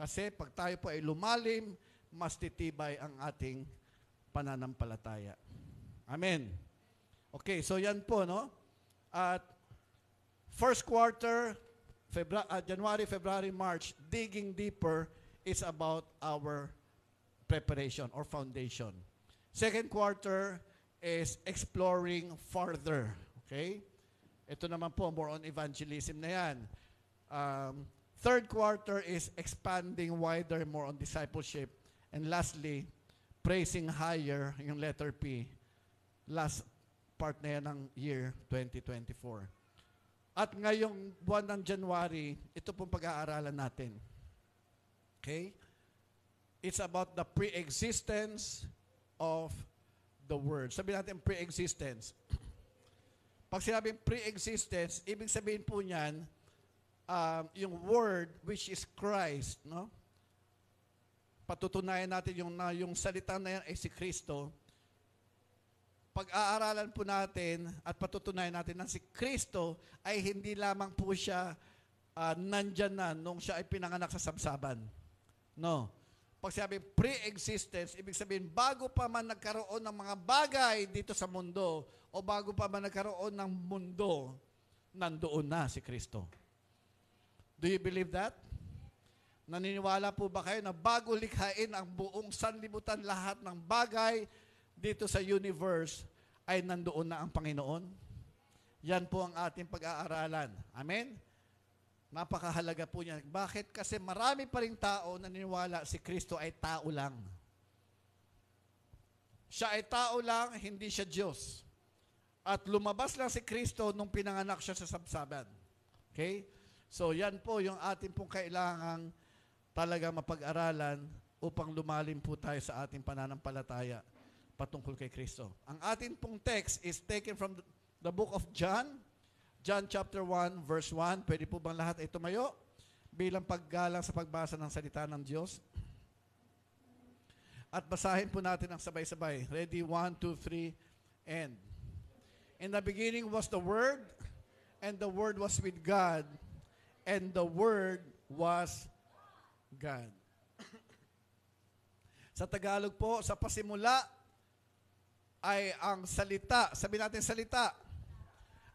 Kasi pag tayo po ay lumalim, mas titibay ang ating pananampalataya. Amen. Okay, so yan po, no? At first quarter, January, February, March, digging deeper is about our preparation or foundation. Second quarter is exploring farther. Okay? Ito naman po, more on evangelism na yan. Third quarter is expanding wider, more on discipleship. And lastly, praising higher, yung letter P. Last part na yan ng year 2024. At ngayong buwan ng January, ito pong pag-aaralan natin. Okay? It's about the pre-existence of the Word. Sabi natin pre-existence. Pag sinabing pre-existence, ibig sabihin po niyan, yung Word, which is Christ, no? Patutunayan natin yung salita na yan ay si Kristo. Pag-aaralan po natin at patutunayan natin na si Kristo ay hindi lamang po siya nandyan na nung siya ay pinanganak sa sabsaban. No. Pag sabi pre-existence, ibig sabihin bago pa man nagkaroon ng mga bagay dito sa mundo o bago pa man nagkaroon ng mundo, nandoon na si Kristo. Do you believe that? Naniniwala po ba kayo na bago likhain ang buong sanlibutan, lahat ng bagay dito sa universe ay nandoon na ang Panginoon? Yan po ang ating pag-aaralan. Amen? Napakahalaga po niyan. Bakit? Kasi marami pa rin tao naniniwala si Kristo ay tao lang. Siya ay tao lang, hindi siya Diyos. At lumabas lang si Kristo nung pinanganak siya sa sabsaban. Okay? So yan po yung ating pong kailangang talaga mapag-aralan upang lumalim po tayo sa ating pananampalataya patungkol kay Kristo. Ang ating pong text is taken from the book of John, John chapter 1, verse 1. Pwede po bang lahat ay tumayo bilang paggalang sa pagbasa ng salita ng Diyos? At basahin po natin ang sabay-sabay. Ready? 1, 2, 3, and. In the beginning was the Word, and the Word was with God, and the Word was God. Sa Tagalog po, sa pasimula ay ang salita. Sabi natin salita.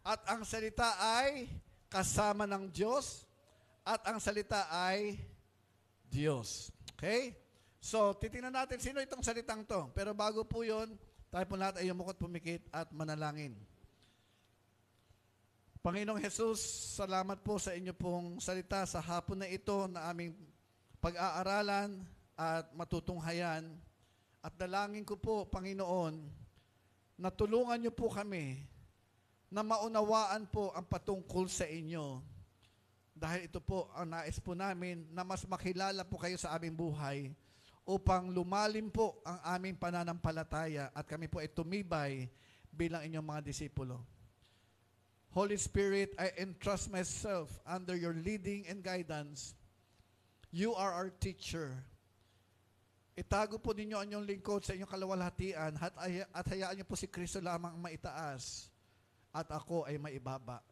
At ang salita ay kasama ng Diyos. At ang salita ay Diyos. Okay? So, titingnan natin sino itong salitang to. Pero bago po yun, tayo po lahat ay yumukot, pumikit at manalangin. Panginoong Jesus, salamat po sa inyo pong salita sa hapon na ito na aming pag-aaralan at matutunghayan. At dalangin ko po, Panginoon, na tulungan niyo po kami na maunawaan po ang patungkol sa inyo. Dahil ito po ang nais po namin na mas makilala po kayo sa aming buhay upang lumalim po ang aming pananampalataya at kami po ay tumibay bilang inyong mga disipulo. Holy Spirit, I entrust myself under your leading and guidance. You are our teacher. Itago po ninyo ang inyong lingkod sa inyong kalawalhatian at hayaan niyo po si Kristo lamang maitaas at ako ay maibaba.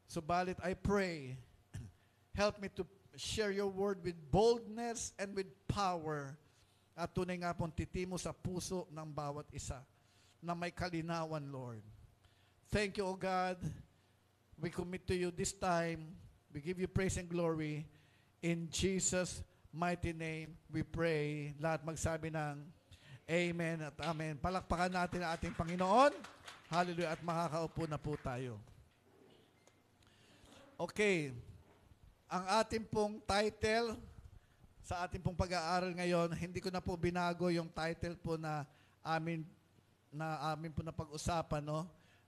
Subalit I pray, help me to share your word with boldness and with power at tunay nga pong titimo sa puso ng bawat isa na may kalinawan, Lord. Thank you, O God. We commit to you this time. We give you praise and glory. In Jesus' mighty name, we pray. Lahat magsabi ng Amen at Amen. Palakpakan natin ang ating Panginoon. Hallelujah. At makakaupo na po tayo. Okay. Ang ating pong title sa ating pong pag-aaral ngayon, hindi ko na po binago yung title po na amin po na pag-usapan, no?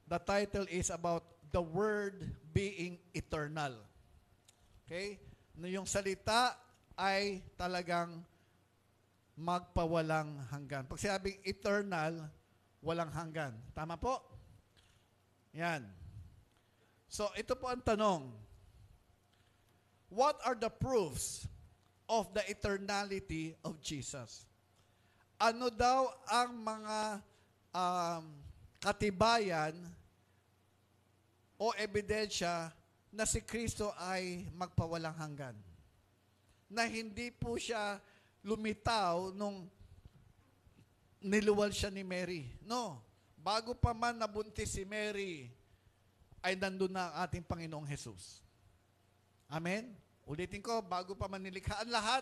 The title is about the Word being eternal. Okay? No, yung salita ay talagang magpawalang hanggan. Pag sinabing eternal, walang hanggan. Tama po? Yan. So, ito po ang tanong. What are the proofs of the eternality of Jesus? Ano daw ang mga katibayan o ebidensya na si Kristo ay magpawalang hanggan? Na hindi po siya lumitaw nung niluwal siya ni Mary. No. Bago pa man nabuntis si Mary, ay nandun na ang ating Panginoong Jesus. Amen? Ulitin ko, bago pa man nilikha ang lahat,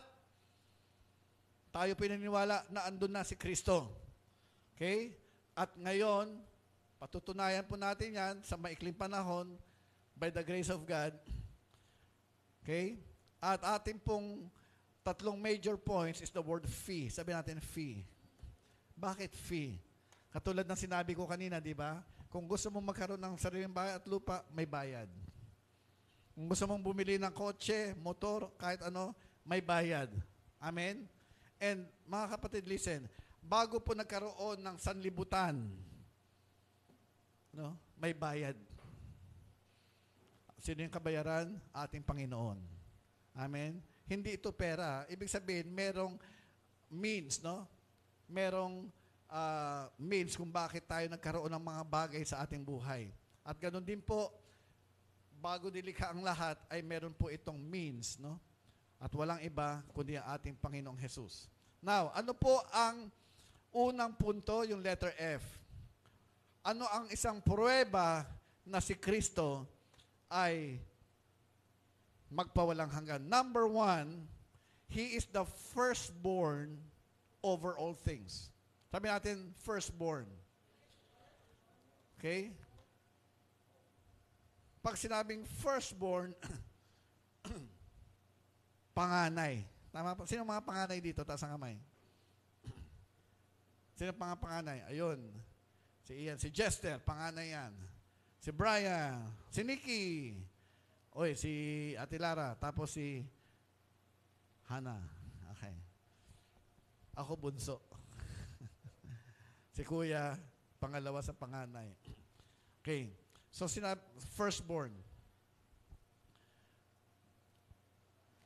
tayo pinaniniwala na andun na si Kristo. Okay? At ngayon, patutunayan po natin yan sa maikling panahon by the grace of God. Okay? At ating pong tatlong major points is the word fee. Sabi natin fee. Bakit fee? Katulad ng sinabi ko kanina, di ba? Kung gusto mong magkaroon ng sariling bahay at lupa, may bayad. Kung gusto mong bumili ng kotse, motor, kahit ano, may bayad. Amen? And mga kapatid, listen, bago po nagkaroon ng sanlibutan, no, may bayad. Sino yung kabayaran? Ating Panginoon. Amen? Hindi ito pera. Ibig sabihin, merong means, no? Merong means kung bakit tayo nagkaroon ng mga bagay sa ating buhay. At ganoon din po, bago nilikha ang lahat, ay meron po itong means, no? At walang iba kundi ang ating Panginoong Jesus. Now, ano po ang unang punto, yung letter F? Ano ang isang pruweba na si Kristo ay magpawalang hanggan? Number 1, He is the firstborn over all things. Sabi natin, firstborn. Okay? Pag sinabing firstborn, panganay. Tama po? Sino mga panganay dito? Taas ang kamay. Sino mga panganay? Ayun. Si Ian. Si Jester, panganay yan. Si Brian. Si Nikki. Oy, si Ate Lara. Tapos si Hannah. Okay. Ako bunso. Si Kuya, pangalawa sa panganay. Okay. So, firstborn.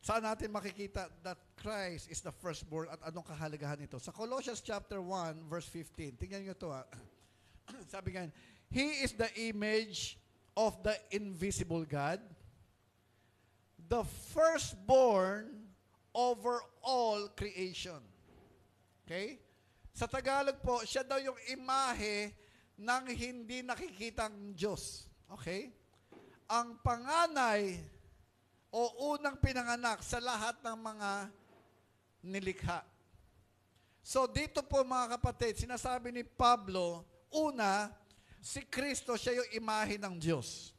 Saan natin makikita that Christ is the firstborn at anong kahalagahan nito? Sa Colossians chapter 1, verse 15. Tingnan nyo ito. Sabi nga, He is the image of the invisible God, the firstborn over all creation. Okay? Sa Tagalog po, siya daw yung imahe ng hindi nakikitang Diyos. Okay? Ang panganay o unang pinanganak sa lahat ng mga nilikha. So dito po mga kapatid, sinasabi ni Pablo, una, si Kristo siya yung imahe ng Diyos.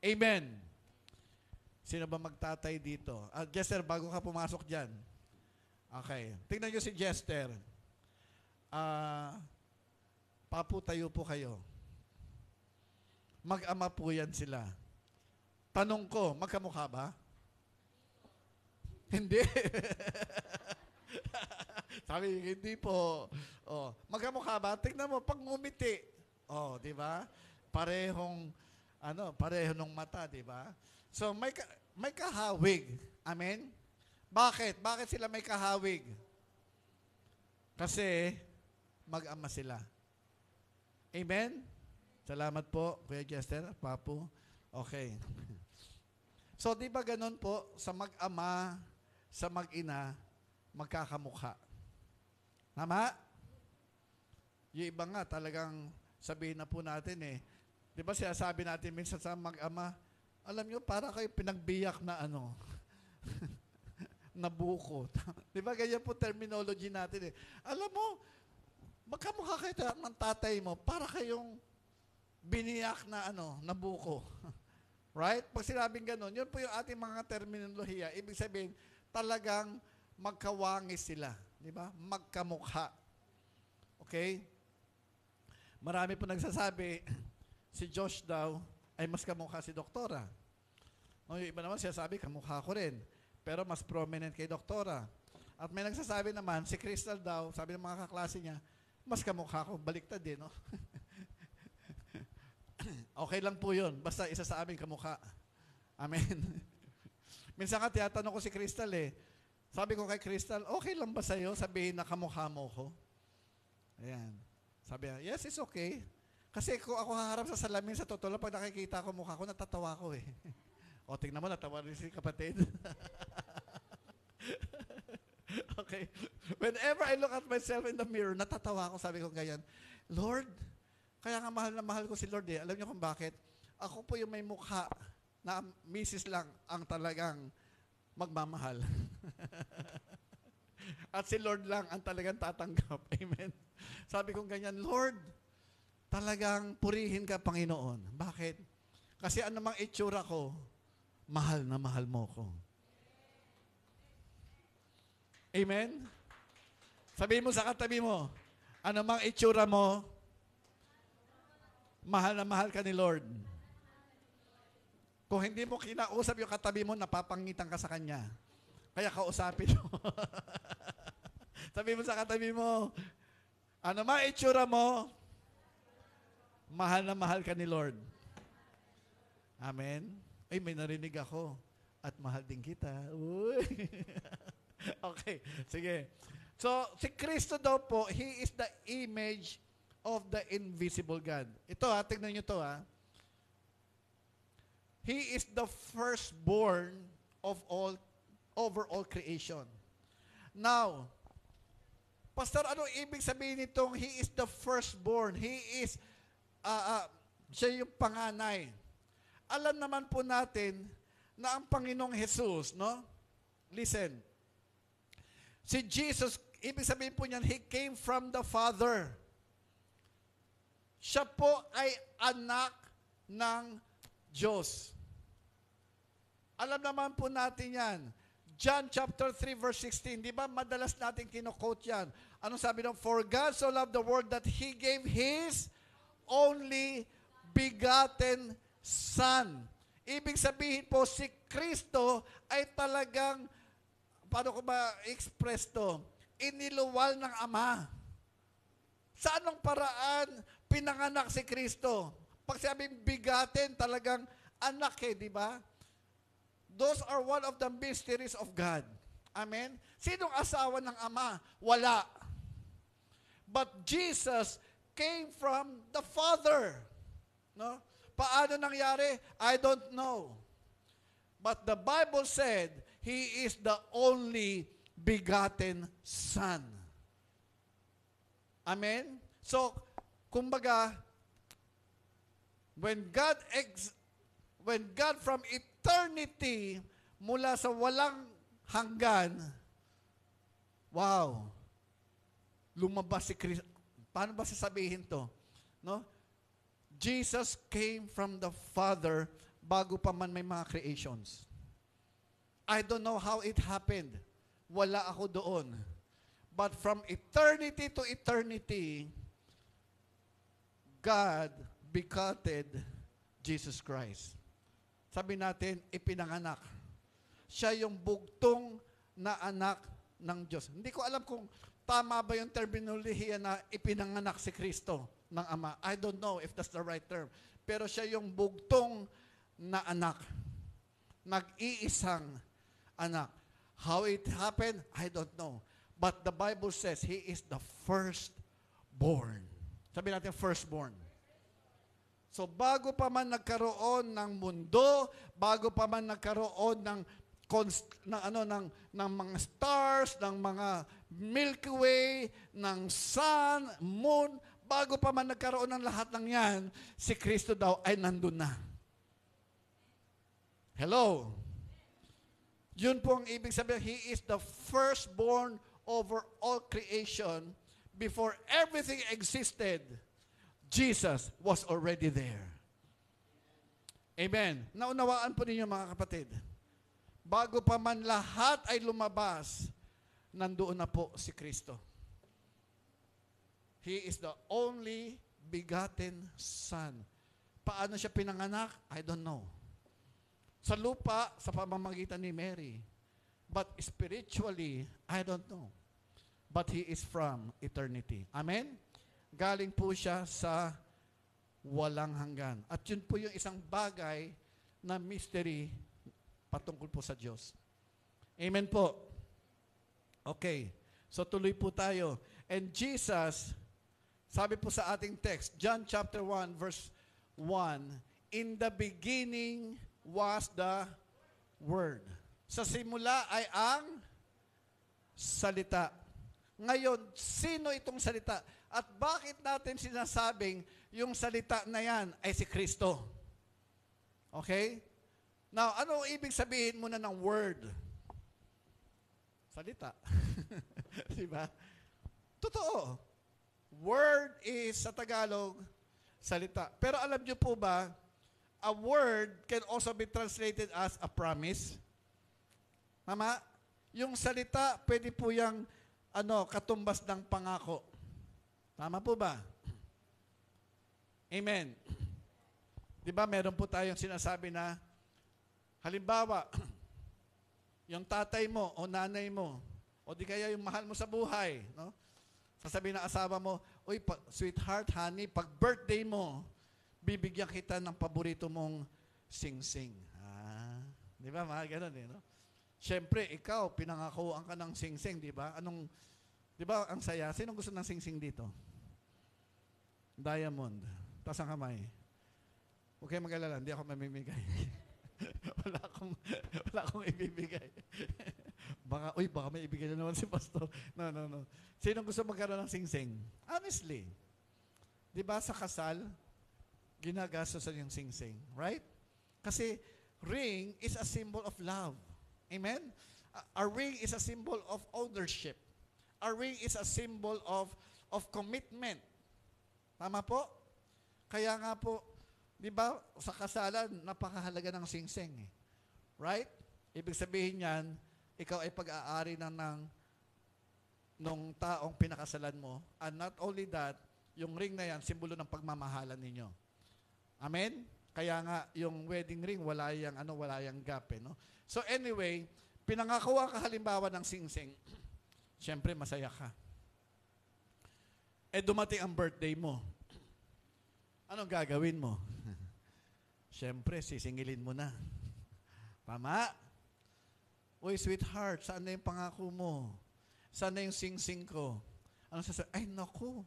Amen. Sino ba magtatay dito? Jester, bago ka pumasok dyan. Okay. Tingnan nyo si Jester. Papu, tayo po kayo. Mag-ama po yan sila. Tanong ko, magkamukha ba? Hindi. Sabi, hindi po. Oh, magkamukha ba? Tingnan mo, pag ngumiti. Oh, di ba? Parehong nung mata, di ba? So, may kahawig. Amen? Bakit? Bakit sila may kahawig? Kasi, mag-ama sila. Amen? Salamat po, Kuya Jester, Papu. Okay. So, di ba ganun po, sa mag-ama, sa mag-ina, magkakamukha. Tama? Yung iba nga, talagang sabihin na po natin eh. Di ba sinasabi natin minsan sa mag-ama, alam nyo, para kayo pinagbiyak na na buko. Di ba ganyan po terminology natin eh. Alam mo, magkamukha kayo ng tatay mo, para kayong biniyak na na buko. Right? Pag sinabing ganun, yun po yung ating mga terminolohiya. Ibig sabihin, talagang magkawangis sila. Di ba? Magkamukha. Okay? Marami po nagsasabi, si Josh daw ay mas kamukha si Doktora. O, yung iba naman sinasabi, kamukha ko rin. Pero mas prominent kay Doktora. At may nagsasabi naman, si Crystal daw, sabi ng mga kaklase niya, mas kamukha ko. Baliktad din, no? Okay lang po yun. Basta isa sa amin kamukha. Amen. Minsan nga tiyatanong ko si Crystal eh. Sabi ko kay Crystal, okay lang ba sa'yo sabihin na kamukha mo ko? Ayan. Sabi niya, yes, it's okay. Kasi kung ako haharap sa salamin, sa totoo lang, pag nakikita ko mukha ko, natatawa ko eh. O, tingnan mo, natawa rin si kapatid. Okay. Whenever I look at myself in the mirror, natatawa ako, sabi ko ganyan, Lord, kaya nga mahal na mahal ko si Lord eh. Alam niyo kung bakit? Ako po yung may mukha na misis lang ang talagang magmamahal. At si Lord lang ang talagang tatanggap. Amen. Sabi kong ganyan, Lord, talagang purihin ka, Panginoon. Bakit? Kasi anumang itsura ko, mahal na mahal mo ko. Amen? Sabihin mo sa katabi mo, anumang itsura mo, mahal na mahal ka ni Lord. Kung hindi mo kinausap yung katabi mo, napapangitan ka sa Kanya. Kaya kausapin mo. Sabi mo sa katabi mo, ano man itsura mo, mahal na mahal ka ni Lord. Amen? Ay, may narinig ako. At mahal din kita. Uy. Okay, sige. So, si Kristo daw po, He is the image of the invisible God. Ito tignan nyo to He is the firstborn of all, over all creation. Now, Pastor, ano ibig sabihin nitong He is the firstborn? He is, siya yung panganay. Alam naman po natin na ang Panginoong Jesus, no? Listen. Si Jesus, ibig sabihin po niyan, He came from the Father. Siya po ay anak ng Diyos. Alam naman po natin yan. John chapter 3 verse 16, di ba madalas natin kino-quote yan? Anong sabi doon? For God so loved the world that He gave His only begotten Son. Ibig sabihin po, si Kristo ay talagang, paano ko ba express to? Iniluwal ng Ama. Sa anong paraan pinanganak si Kristo? Pag sabing bigatin, talagang anak di ba? Those are one of the mysteries of God. Amen? Sinong asawa ng Ama? Wala. But Jesus came from the Father. No? Paano nangyari? I don't know. But the Bible said, He is the only begotten Son. Amen? So, kumbaga, when God from eternity, mula sa walang hanggan, wow, lumabas si Kristo. Paano ba sasabihin to? No? Jesus came from the Father bago pa man may mga creations. I don't know how it happened. Wala ako doon. But from eternity to eternity, God begotten Jesus Christ. Sabi natin, ipinanganak. Siya yung bugtong na anak ng Diyos. Hindi ko alam kung tama ba yung terminolohiya na ipinanganak si Kristo ng Ama. I don't know if that's the right term. Pero siya yung bugtong na anak. Nag-iisang anak. How it happened, I don't know. But the Bible says He is the firstborn. Sabi natin, firstborn. So bago pa man nagkaroon ng mundo, bago pa man nagkaroon ng mga stars, ng mga Milky Way, ng sun, moon, bago pa man nagkaroon ng lahat ng yan, si Kristo daw ay nandun na. Hello? Yun po ang ibig sabihin, He is the firstborn over all creation. Before everything existed, Jesus was already there. Amen. Naunawaan po ninyo mga kapatid. Bago pa man lahat ay lumabas, nandoon na po si Kristo. He is the only begotten Son. Paano siya pinanganak? I don't know. Sa lupa, sa pamamagitan ni Mary. But spiritually, I don't know. But He is from eternity. Amen? Galing po siya sa walang hanggan. At yun po yung isang bagay na mystery patungkol po sa Diyos. Amen po. Okay. So tuloy po tayo. And Jesus, sabi po sa ating text, John chapter 1 verse 1, in the beginning was the Word. Sa simula ay ang salita. Ngayon, sino itong salita? At bakit natin sinasabing yung salita na yan ay si Kristo? Okay? Now, ano ibig sabihin muna ng word? Salita. Diba? Totoo. Word is, sa Tagalog, salita. Pero alam niyo po ba, a word can also be translated as a promise. Tama? Yung salita, pwede po yung katumbas ng pangako. Tama po ba? Amen. Di ba, meron po tayong sinasabi na, halimbawa, yung tatay mo o nanay mo, o di kaya yung mahal mo sa buhay, no? Sasabihin ng asawa mo, uy, sweetheart, honey, pag birthday mo, bibigyan kita ng paborito mong sing-sing. Di ba, mga ganun no? Siyempre, ikaw, pinangakuan ka ng sing-sing, di ba? Di ba, ang saya? Sino gusto ng sing-sing dito? Diamond. Taas ang kamay. Huwag kayong mag-alala, hindi ako mamimigay. wala akong ibibigay. baka may ibigay na naman si pastor. No. Sino gusto magkaroon ng sing-sing? Honestly. Di ba, sa kasal, ginagastosan yung sing-sing. Right? Kasi, ring is a symbol of love. Amen? A ring is a symbol of ownership. A ring is a symbol of commitment. Tama po? Kaya nga po, di ba, sa kasalan, napakahalaga ng sing-sing. Right? Ibig sabihin yan, ikaw ay pag-aari nung taong pinakasalan mo. And not only that, yung ring na yan, simbolo ng pagmamahalan ninyo. Amen? Kaya nga, yung wedding ring, wala yang gap. No? So anyway, pinangakuha ka halimbawa ng sing-sing. Siyempre, masaya ka. Dumating ang birthday mo. Anong gagawin mo? Siyempre, sisingilin mo na. Tama? Uy, sweetheart, saan na yung pangako mo? Saan na yung sing-sing ko? Ano sasabi? Ay, naku.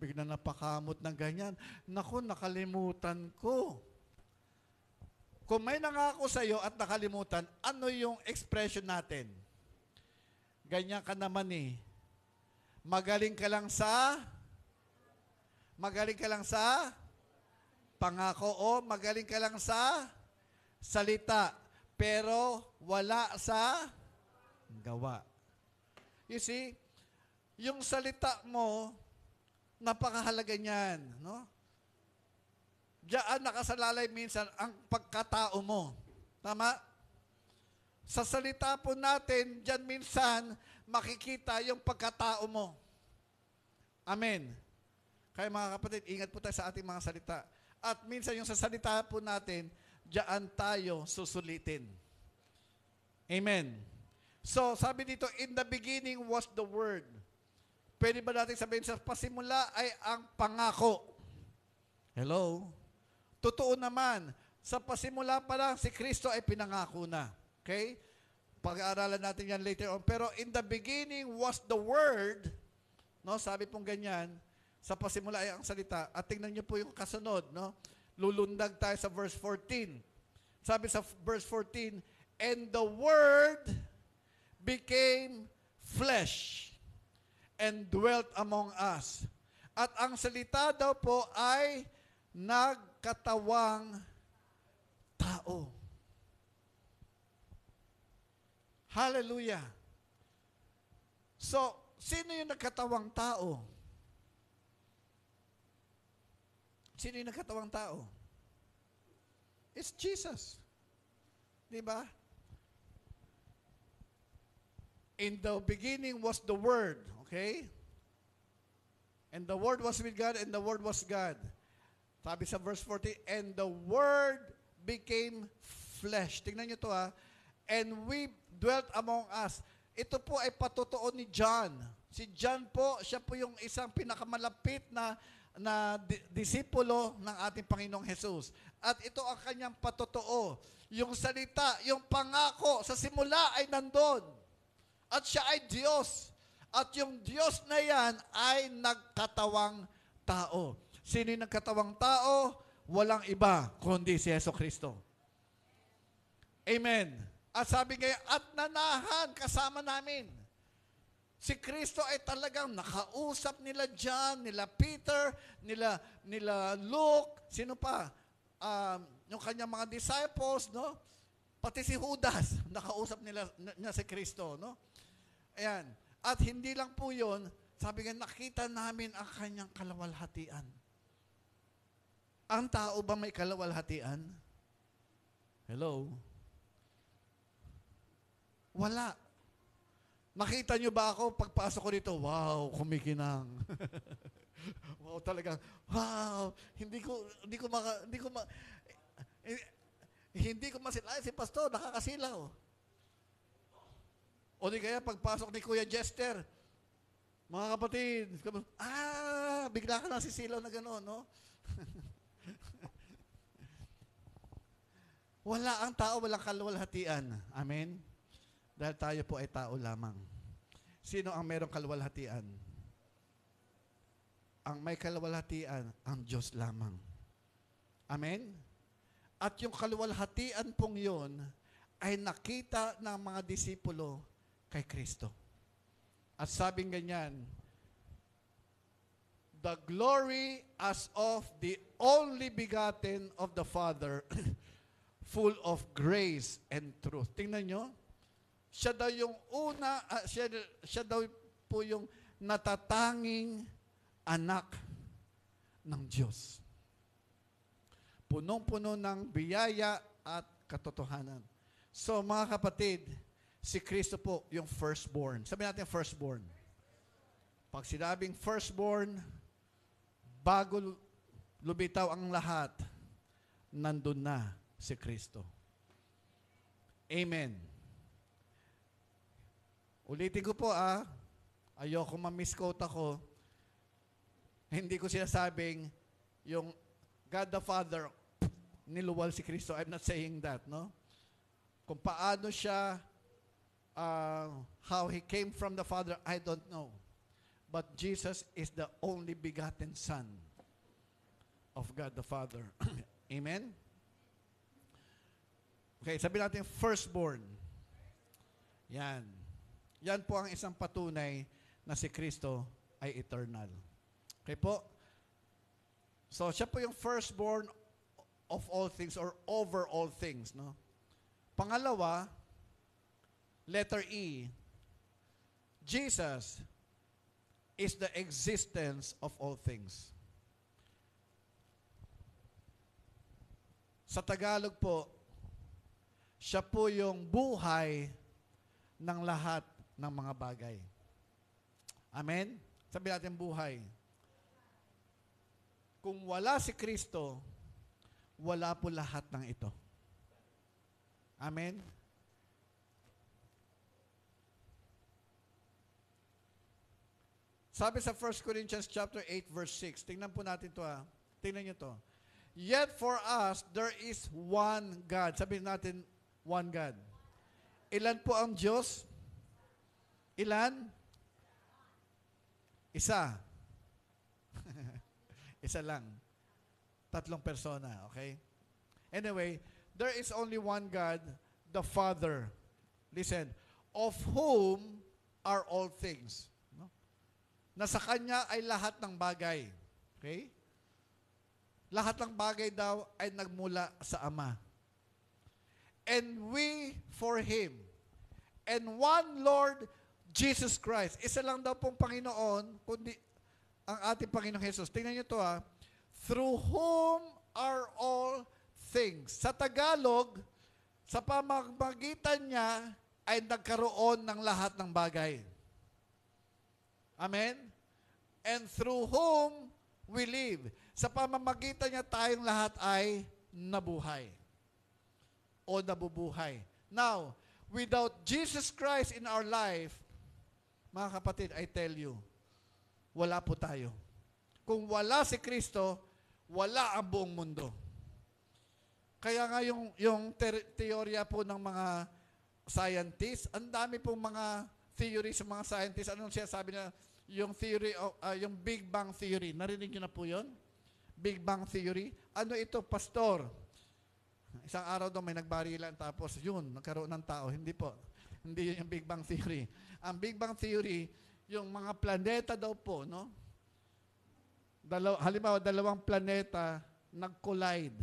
Bigla napakamot ng ganyan. Naku, nakalimutan ko. Kung may nangako sa'yo at nakalimutan, ano yung expression natin? Ganyan ka naman Magaling ka lang sa pangako o magaling ka lang sa salita, pero wala sa gawa. You see, yung salita mo, napakahalaga niyan, no? Diyan nakasalalay minsan ang pagkatao mo. Tama? Sa salita po natin, diyan minsan makikita yung pagkatao mo. Amen. Kaya mga kapatid, ingat po tayo sa ating mga salita. At minsan yung sa salita po natin, diyan tayo susulitin. Amen. So, sabi dito, in the beginning was the Word. Pwede ba natin sabihin sa pasimula ay ang pangako? Hello? Totoo naman, sa pasimula pa lang, si Kristo ay pinangako na. Okay? Pag-aaralan natin yan later on. Pero in the beginning was the Word. No, sabi pong ganyan, sa pasimula ay ang salita. At tingnan niyo po yung kasunod. No? Lulundag tayo sa verse 14. Sabi sa verse 14, and the Word became flesh and dwelt among us. At ang salita daw po ay nagkatawang tao. Hallelujah. So, sino yung nagkatawang tao? Sino yung nagkatawang tao? It's Jesus. Diba? In the beginning was the Word. Okay? And the Word was with God, and the Word was God. Sabi sa verse 40, and the Word became flesh. Tingnan nyo to and we dwelt among us. Ito po ay patotoo ni John. Si John po, siya po yung isang pinakamalapit na disipulo ng ating Panginoong Jesus. At ito ang kanyang patotoo. Yung salita, yung pangako sa simula ay nandun. At siya ay Diyos. At yung Diyos na yan ay nagkatawang tao. Sino yung nagkatawang tao? Walang iba kundi si Jesucristo. Amen. At sabi ngayon, at nanahan kasama namin. Si Kristo ay talagang nakausap nila John, nila Peter, nila Luke, sino pa? Yung kanyang mga disciples, no? Pati si Judas, nakausap nila si Kristo, no? Ayan. At hindi lang po yun, sabi nga, nakita namin ang kanyang kalawalhatian. Ang tao ba may kalawalhatian? Hello? Wala. Nakita nyo ba ako, pagpasok ko dito, wow, kumikinang. Wow, talagang, wow, hindi ko masilayan si Pastor, nakakasilaw. O di kaya pagpasok ni Kuya Jester, mga kapatid, bigla ka nasisilaw na gano'n, no? Wala ang tao, walang kalwalhatian. Amen? Dahil tayo po ay tao lamang. Sino ang mayroong kalwalhatian? Ang may kalwalhatian, ang Diyos lamang. Amen? At yung kalwalhatian pong yun, ay nakita ng mga disipulo kay Kristo. At sabing ganyan, the glory as of the only begotten of the Father, full of grace and truth. Tingnan nyo, siya daw yung una, siya daw po yung natatanging anak ng Diyos. Punong-puno ng biyaya at katotohanan. So mga kapatid, si Kristo po yung firstborn. Sabi natin firstborn. Pag sinabing firstborn, bago lumitaw ang lahat, nandun na si Kristo. Amen. Ulitin ko po ayoko ma-misquote ako. Hindi ko sinasabing yung God the Father niluwal si Kristo. I'm not saying that, no? Kung paano siya how He came from the Father, I don't know. But Jesus is the only begotten Son of God the Father. Amen? Okay, sabi natin firstborn. Yan. Yan po ang isang patunay na si Kristo ay eternal. Okay po? So, siya po yung firstborn of all things or over all things, no? Pangalawa, letter E, Jesus is the existence of all things. Sa Tagalog po, siya po yung buhay ng lahat ng mga bagay. Amen? Sabi natin buhay. Kung wala si Kristo, wala po lahat ng ito. Amen? Sabi sa 1 Corinthians chapter 8 verse 6, tingnan po natin to ha. Tingnan nyo to. Yet for us, there is one God. Sabihin natin, one God. Ilan po ang Diyos? Ilan? Isa. Isa lang. 3 persona, okay? Anyway, there is only one God, the Father. Listen, of whom are all things. No? Na sa Kanya ay lahat ng bagay. Okay? Lahat ng bagay daw ay nagmula sa Ama. And we for Him. And one Lord, Jesus Christ. Isa lang daw pong Panginoon, kundi ang ating Panginoong Jesus. Tingnan niyo to ha. Through whom are all things. Sa Tagalog, sa pamamagitan niya ay nagkaroon ng lahat ng bagay. Amen? And through whom we live. Sa pamamagitan niya tayong lahat ay nabuhay. O nabubuhay. Now, without Jesus Christ in our life, mga kapatid, I tell you, wala po tayo. Kung wala si Kristo, wala ang buong mundo. Kaya nga yung teorya po ng mga scientists, ang dami pong mga theories sa mga scientists. Anong siya sabi na yung theory of, yung Big Bang Theory. Narinig niyo na po yun? Big Bang Theory. Ano ito, pastor? Isang araw daw may nagbarilan tapos yun, nagkaroon ng tao. Hindi po. Hindi yun yung Big Bang Theory. Ang Big Bang Theory, yung mga planeta daw po, no? Halimbawa, dalawang planeta nag-collide,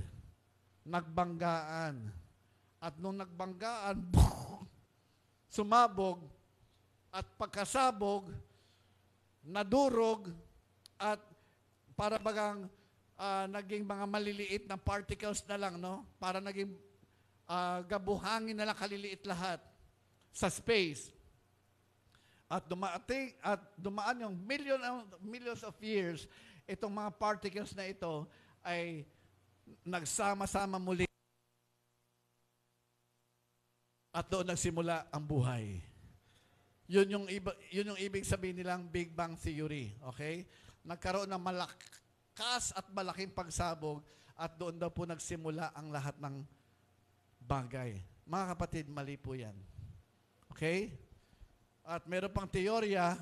nagbanggaan. At nung nagbanggaan, sumabog, at pagkasabog, nadurog, at para bagang naging mga maliliit na particles na lang, no? Para naging gabuhangin na lang kaliliit lahat sa space. At dumaan yung millions of years, itong mga particles na ito ay nagsama-sama muli. At doon nagsimula ang buhay. Yun yung ibig sabihin nilang Big Bang Theory. Okay? Nagkaroon ng malakas at malaking pagsabog at doon daw po nagsimula ang lahat ng bagay. Mga kapatid, mali po yan. Okay? At meron pang teorya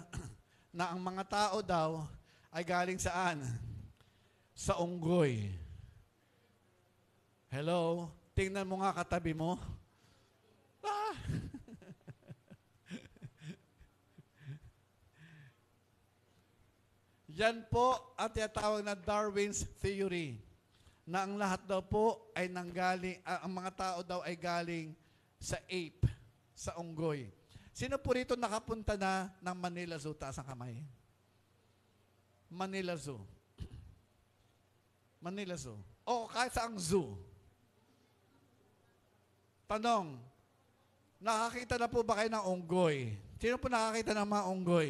na ang mga tao daw ay galing saan? Sa unggoy. Hello? Tingnan mo nga katabi mo. Ah! Yan po at tinatawag na Darwin's Theory. Na ang lahat daw po ay nanggaling, ang mga tao daw ay galing sa ape, sa unggoy. Sino po rito nakapunta na ng Manila Zoo? Taas ang kamay. Manila Zoo. Manila Zoo. O kahit saang zoo. Tanong, nakakita na po ba kayo ng unggoy? Sino po nakakita ng mga unggoy?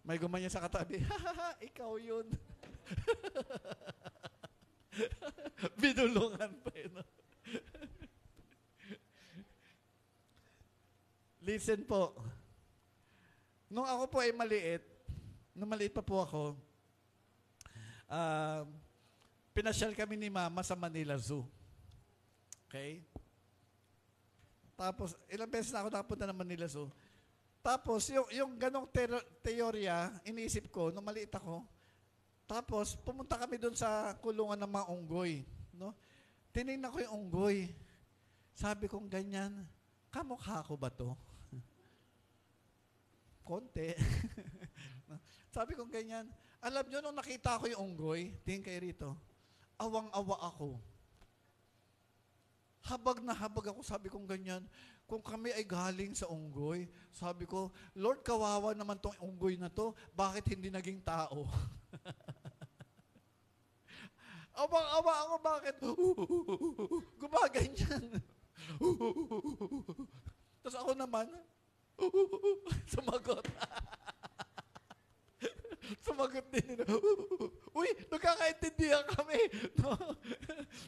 May gumanyan sa katabi, ikaw yun. Binulungan pa yun. No? Listen po. Nung ako po ay maliit, nung maliit pa po ako, pinasyal kami ni Mama sa Manila Zoo. Okay? Tapos, ilang beses na ako nakapunta ng Manila Zoo. Tapos, yung ganong teorya, iniisip ko, nung maliit ako, tapos, pumunta kami doon sa kulungan ng mga unggoy. No? Tinignan ko yung unggoy. Sabi kong ganyan, kamukha ko ba to? Konti. Sabi kong ganyan, alam nyo, nung nakita ko yung unggoy, tingin kayo rito, awang-awa ako. Habag na habag ako, sabi kong ganyan, kung kami ay galing sa unggoy, sabi ko, Lord, kawawa naman tong unggoy na to, bakit hindi naging tao? Awang-awa ako, bakit? Gumaganyan. Tapos ako naman, sumagot. Sumagot din nila. Uy, nagkakaintindihan kami. No?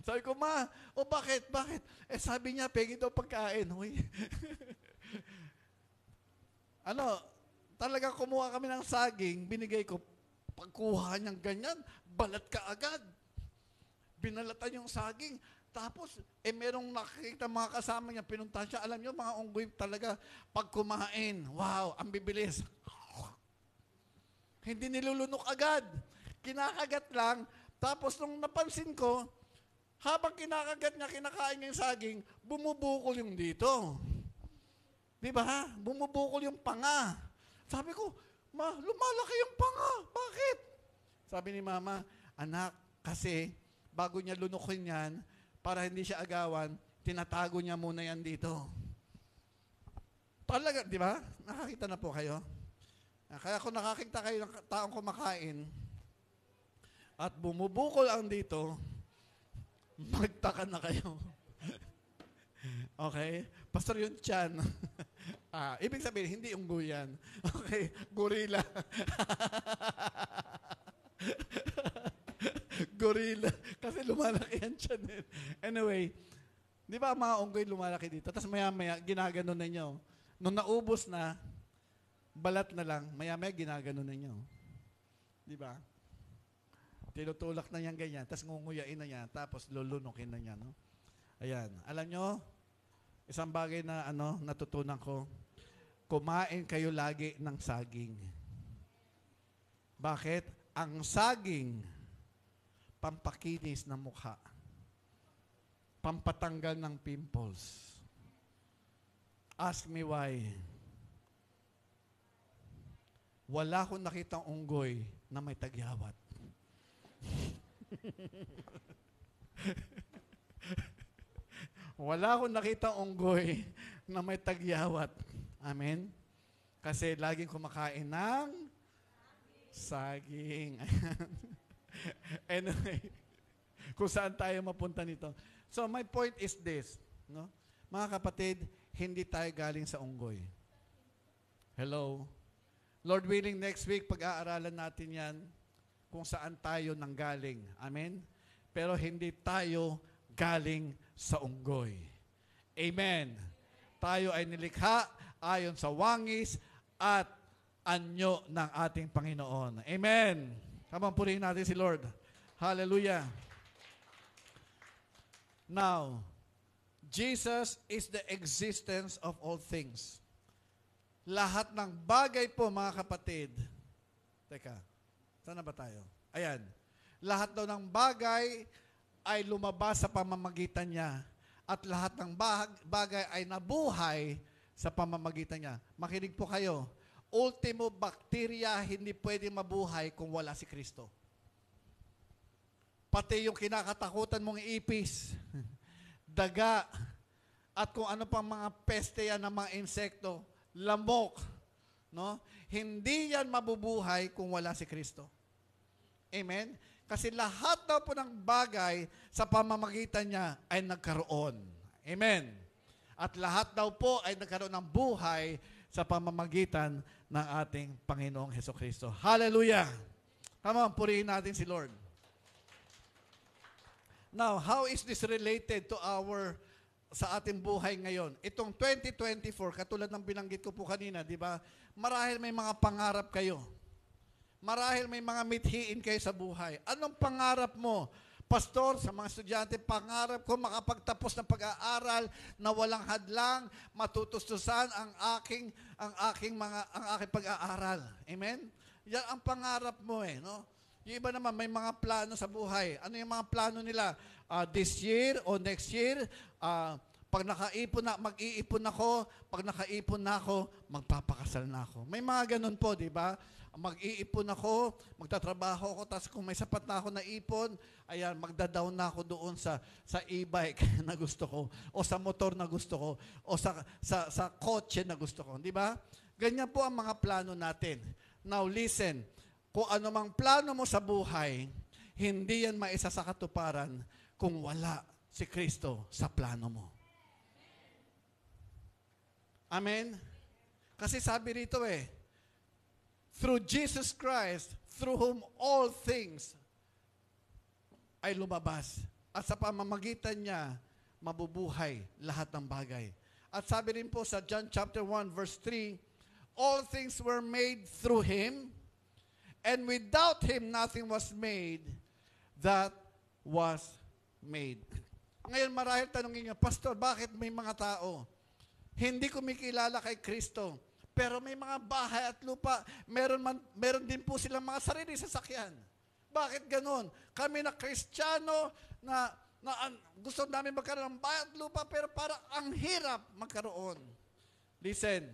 Sabi ko, ma, bakit? Bakit? Sabi niya, pegi daw pagkain. Uy. Talaga kumuha kami ng saging, binigay ko. Pagkuha niyang ganyan, balat ka agad. Binalatan yung saging. Tapos, merong nakikita mga kasama niya, pinunta siya. Alam niyo, mga unggoy talaga, pag kumain, wow, ang bibilis. Hindi nilulunok agad. Kinakagat lang. Tapos, nung napansin ko, habang kinakagat niya, kinakain niya yung saging, bumubukol yung dito. Di ba? Bumubukol yung panga. Sabi ko, ma, lumalaki yung panga. Bakit? Sabi ni mama, anak, kasi bago niya lunukin yan, para hindi siya agawan, tinatago niya muna yan dito. Talaga, di ba? Nakakita na po kayo? Kaya kung nakakita kayo ng taong kumakain at bumubukol ang dito, magtaka na kayo. Okay? Pastor yung tiyan. Ibig sabihin, hindi unggoy yan. Okay? Gorilla. Gorilla. Kasi lumalaki yan tiyan. Anyway, di ba mga unggoy lumalaki dito? Tapos maya-maya, ginaganon na nyo. Nung naubos na, balat na lang, maya-maya ginaganon na nyo. Di ba? Tinutulak na yan ganyan, tapos ngunguyain na yan, tapos lulunukin na yan. No? Ayan. Alam nyo, isang bagay na natutunan ko, kumain kayo lagi ng saging. Bakit? Ang saging, pampakinis ng mukha. Pampatanggal ng pimples. Ask me why. Wala akong nakitang unggoy na may tagyawat. Wala akong nakitang unggoy na may tagyawat. Amen? Kasi laging kumakain ng saging. Anyway, kung saan tayo mapunta nito. So my point is this, no? Mga kapatid, hindi tayo galing sa unggoy. Hello? Lord willing, next week, pag-aaralan natin yan kung saan tayo nanggaling. Amen? Pero hindi tayo galing sa unggoy. Amen? Tayo ay nilikha ayon sa wangis at anyo ng ating Panginoon. Amen? Habang purihin natin si Lord. Hallelujah. Now, Jesus is the existence of all things. Lahat ng bagay po, mga kapatid. Teka, saan na ba tayo? Ayan. Lahat daw ng bagay ay lumabas sa pamamagitan niya. At lahat ng bagay ay nabuhay sa pamamagitan niya. Makinig po kayo. Ultimo bacteria hindi pwede mabuhay kung wala si Kristo. Pati yung kinakatakutan mong ipis, daga, at kung ano pang mga peste yan ng mga insekto, lamok, no? Hindi yan mabubuhay kung wala si Kristo. Amen? Kasi lahat daw po ng bagay sa pamamagitan niya ay nagkaroon. Amen? At lahat daw po ay nagkaroon ng buhay sa pamamagitan ng ating Panginoong Hesukristo. Hallelujah! Come on, purihin natin si Lord. Now, how is this related to sa ating buhay ngayon? Itong 2024, katulad ng binanggit ko po kanina, di ba? Marahil may mga pangarap kayo. Marahil may mga mithiin kayo sa buhay. Anong pangarap mo? Pastor, sa mga estudyante, pangarap ko makapagtapos ng pag-aaral na walang hadlang, matutustusan ang aking pag-aaral. Amen? Yan ang pangarap mo no? Yung iba naman, may mga plano sa buhay. Ano yung mga plano nila? This year o next year, pag mag-iipon ako. Pag nakaipon na ako, magpapakasal na ako. May mga ganun po, di ba? Mag-iipon ako, magtatrabaho ako, tapos kung may sapat na ako na ipon, ayan, magda-down na ako doon sa e-bike na gusto ko, o sa motor na gusto ko, o sa kotse na gusto ko. Di ba? Ganyan po ang mga plano natin. Now, listen. Kung ano mang plano mo sa buhay, Hindi yan maisa sa katuparan kung wala si Kristo sa plano mo. Amen? Kasi sabi rito through Jesus Christ, through whom all things ay lumabas. At sa pamamagitan niya, mabubuhay lahat ng bagay. At sabi rin po sa John chapter 1 verse 3, all things were made through Him, and without Him nothing was made that was made. Ngayon marahil tanongin niyo, Pastor, bakit may mga tao hindi kumikilala kay Kristo, pero may mga bahay at lupa, meron din po silang mga sarili sasakyan? Bakit ganon? Kami na Kristiyano na gusto namin magkaroon ng bahay at lupa, pero parang ang hirap magkaroon. Listen,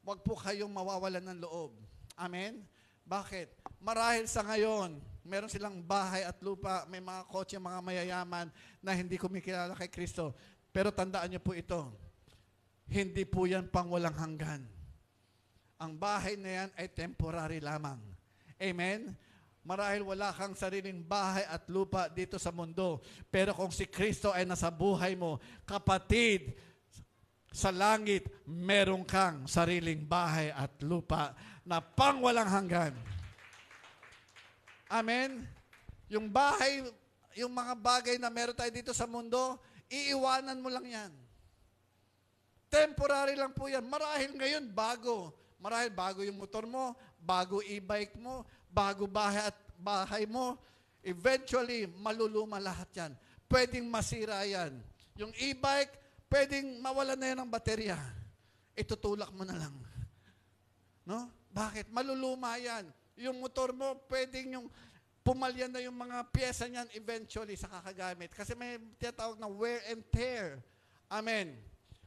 wag po kayong mawawalan ng loob. Amen? Bakit? Marahil sa ngayon, meron silang bahay at lupa, may mga kotse, mga mayayaman na hindi kumikilala kay Kristo. Pero tandaan niyo po ito, hindi po yan pang walang hanggan. Ang bahay na yan ay temporary lamang. Amen? Marahil wala kang sariling bahay at lupa dito sa mundo. Pero kung si Kristo ay nasa buhay mo, kapatid, sa langit, meron kang sariling bahay at lupa na pang walang hanggan. Amen? Yung bahay, yung mga bagay na meron tayo dito sa mundo, iiwanan mo lang yan. Temporary lang po yan. Marahil ngayon, bago. Marahil bago yung motor mo, bago e-bike mo, bago bahay mo. Eventually, maluluma lahat yan. Pwedeng masira yan. Yung e-bike, pwedeng mawala na yan ng baterya. Itutulak mo na lang. No? Bakit? Maluluma yan. Yung motor mo, pwedeng yung pumalyan na yung mga pyesa niyan eventually sa kakagamit. Kasi may tinatawag na wear and tear. Amen.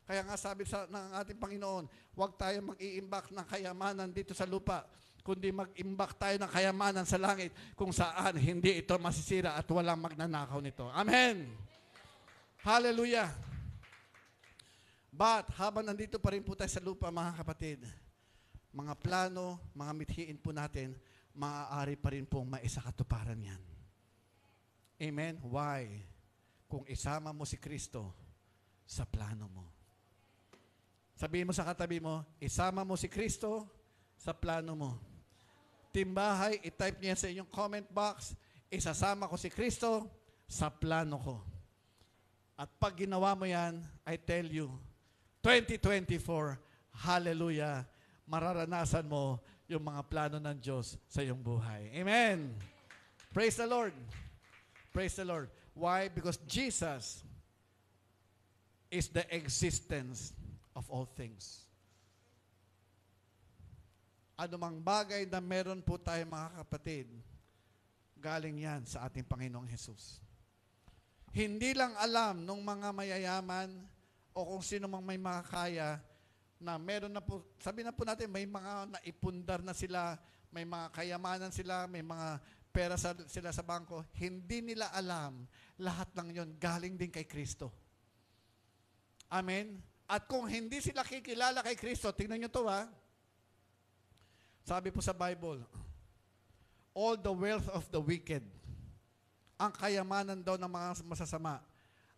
Kaya nga sabi ng ating Panginoon, huwag tayo mag-iimbak ng kayamanan dito sa lupa, kundi mag-imbak tayo ng kayamanan sa langit kung saan hindi ito masisira at walang magnanakaw nito. Amen. Hallelujah. But, habang nandito pa rin po tayo sa lupa, mga kapatid, mga plano, mga mithiin po natin, maaari pa rin pong maisakatuparan yan. Amen? Why? Kung isama mo si Kristo sa plano mo. Sabihin mo sa katabi mo, isama mo si Kristo sa plano mo. Timbahay, i-type niya sa inyong comment box, isasama ko si Kristo sa plano ko. At pag ginawa mo yan, I tell you, 2024, hallelujah, mararanasan mo yung mga plano ng Diyos sa iyong buhay. Amen. Praise the Lord. Praise the Lord. Why? Because Jesus is the existence of all things. Anumang bagay na meron po tayo, mga kapatid, galing yan sa ating Panginoong Jesus. Hindi lang alam ng mga mayayaman o kung sino mang may makakaya na meron na po, sabi na po natin, may mga naipundar na sila, may mga kayamanan sila, may mga pera sila sa bangko. Hindi nila alam, lahat ng yon galing din kay Kristo. Amen? At kung hindi sila kikilala kay Kristo, tingnan nyo to sabi po sa Bible, all the wealth of the wicked, ang kayamanan daw ng mga masasama,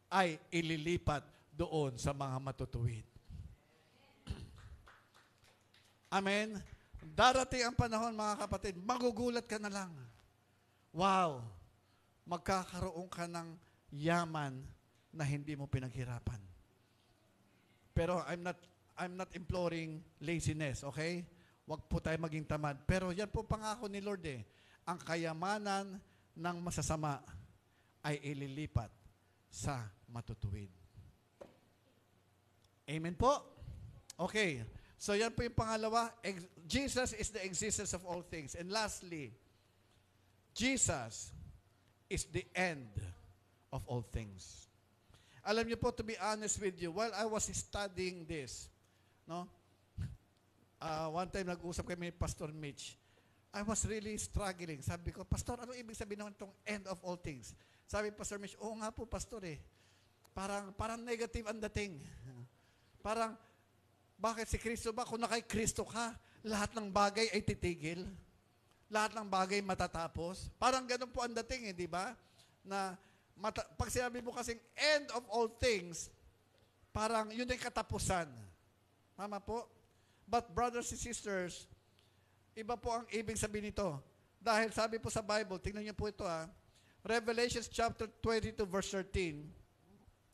ay ililipat doon sa mga matutuwid. Amen? Darating ang panahon, mga kapatid, magugulat ka na lang. Wow! Magkakaroon ka ng yaman na hindi mo pinaghirapan. Pero I'm not imploring laziness, okay? Huwag po tayo maging tamad. Pero yan po pangako ni Lord Ang kayamanan ng masasama ay ililipat sa matutuwid. Amen po? Okay. So yan po yung pangalawa. Jesus is the existence of all things. And lastly, Jesus is the end of all things. Alam niyo po, to be honest with you, while I was studying this, one time nag-usap kami ni Pastor Mitch, I was really struggling. Sabi ko, Pastor, ano ibig sabihin naman itong end of all things? Sabi Pastor Mitch, oo nga po, Pastor Parang negative ang dating. Parang, bakit si Kristo ba? Kung nakay Kristo ka, lahat ng bagay ay titigil. lahat ng bagay matatapos. Parang ganun po ang dating, di ba? Na pag sinabi mo kasing end of all things, parang yun ay katapusan. Tama po? But brothers and sisters, iba po ang ibig sabihin nito. Dahil sabi po sa Bible, tingnan niyo po ito Revelation chapter 22 verse 13,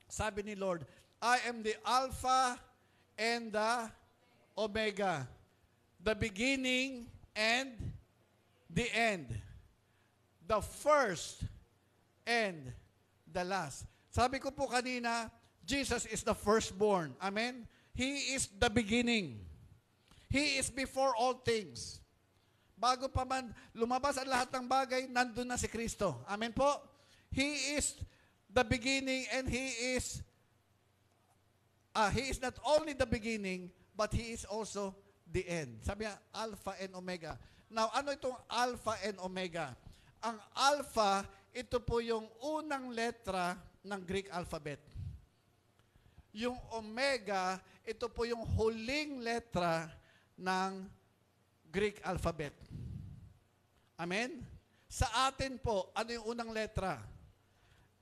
sabi ni Lord, I am the Alpha and the Omega, the beginning and the end, the first and the last. Sabi ko po kanina, Jesus is the firstborn. Amen? He is the beginning. He is before all things. Bago pa man lumabas ang lahat ng bagay, nandun na si Kristo. Amen po? He is the beginning and He is not only the beginning, but He is also the end. Sabi niya, Alpha and Omega. Now, ano itong Alpha and Omega? Ang Alpha, ito po yung unang letra ng Greek alphabet. Yung Omega, ito po yung huling letra ng Greek alphabet. Amen? Sa atin po, ano yung unang letra?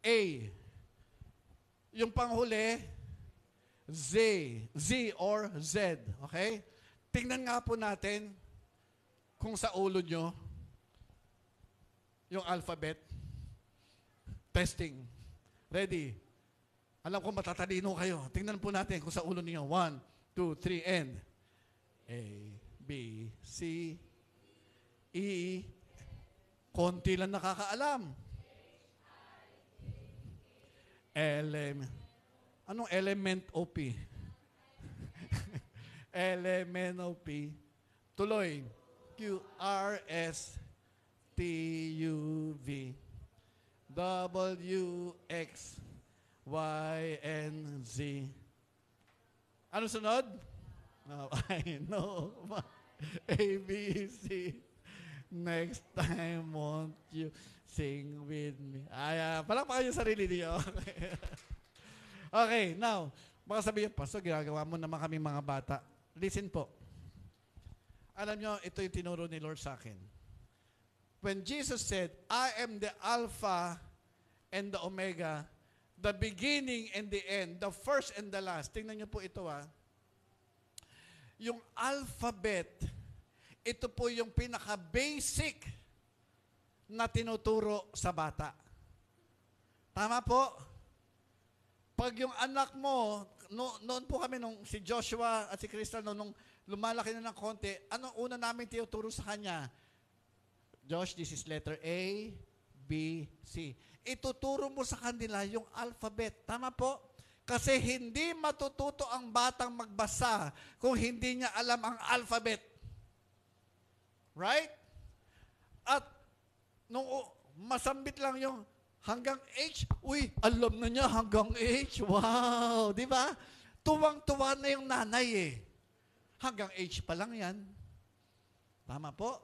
A. Yung panghuli, Z. Z or Z. Okay? Tingnan nga po natin kung sa ulo nyo yung alphabet. Testing. Ready? Alam ko matatalino kayo. Tingnan po natin kung sa ulo niyo. 1, 2, 3, and A, B, C, E, konti lang nakakaalam. Anong element OP? Element OP. Tuloy. Q, R, S, T, U, V, W, X, Y, and Z. Ano sunod? Now I know. A, B, C. Next time, won't you sing with me? Palakpakan yung sarili niyo. Okay, now, baka sabihin, Pastor, ginagawa mo naman kami mga bata. Listen po. Alam nyo, ito yung tinuro ni Lord sa akin. When Jesus said, I am the Alpha and the Omega, the beginning and the end, the first and the last. Tingnan nyo po ito Yung alphabet, ito po yung pinaka-basic na tinuturo sa bata. Tama po? Pag yung anak mo, noon po kami, nung si Joshua at si Crystal, nung lumalaki na ng konti, anong una namin tinuturo sa kanya? Josh, this is letter A, B, C. Ituturo mo sa kanila yung alphabet. Tama po? Kasi hindi matututo ang batang magbasa kung hindi niya alam ang alphabet. Right? At nung masambit lang yung hanggang H, uy, alam na niya hanggang H. Wow! Di ba? Tuwang-tuwa na yung nanay Hanggang H pa lang yan. Tama po?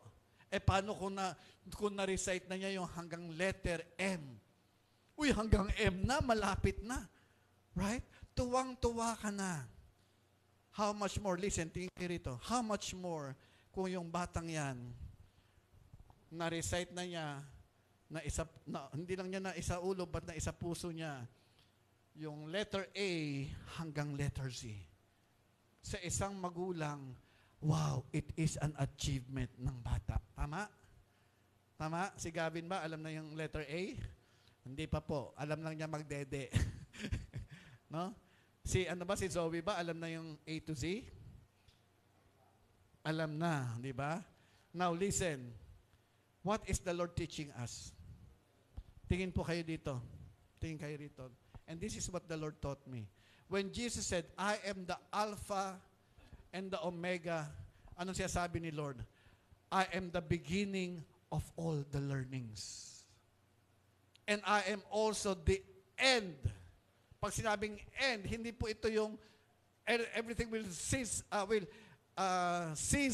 Paano kung na-recite na niya yung hanggang letter M? Uy, hanggang M na, malapit na. Right? Tuwang-tuwa ka na. How much more, listen, tingin kayo rito, how much more kung yung batang yan, na-recite na niya, hindi lang niya na isa ulo, but na isa puso niya, yung letter A hanggang letter Z. Sa isang magulang, wow, it is an achievement ng bata. Tama? Tama? Si Gavin ba, alam na yung letter A? Hindi pa po. Alam lang niya magdede. No? Si Zoe ba, alam na yung A to Z? Alam na, di ba? Now listen. What is the Lord teaching us? Tingin po kayo dito. Tingin kayo rito. And this is what the Lord taught me. When Jesus said, I am the Alpha and the Omega, anong siya sabi ni Lord? I am the beginning of all the learnings. And I am also the end. Pag sinabing end, hindi po ito yung everything will cease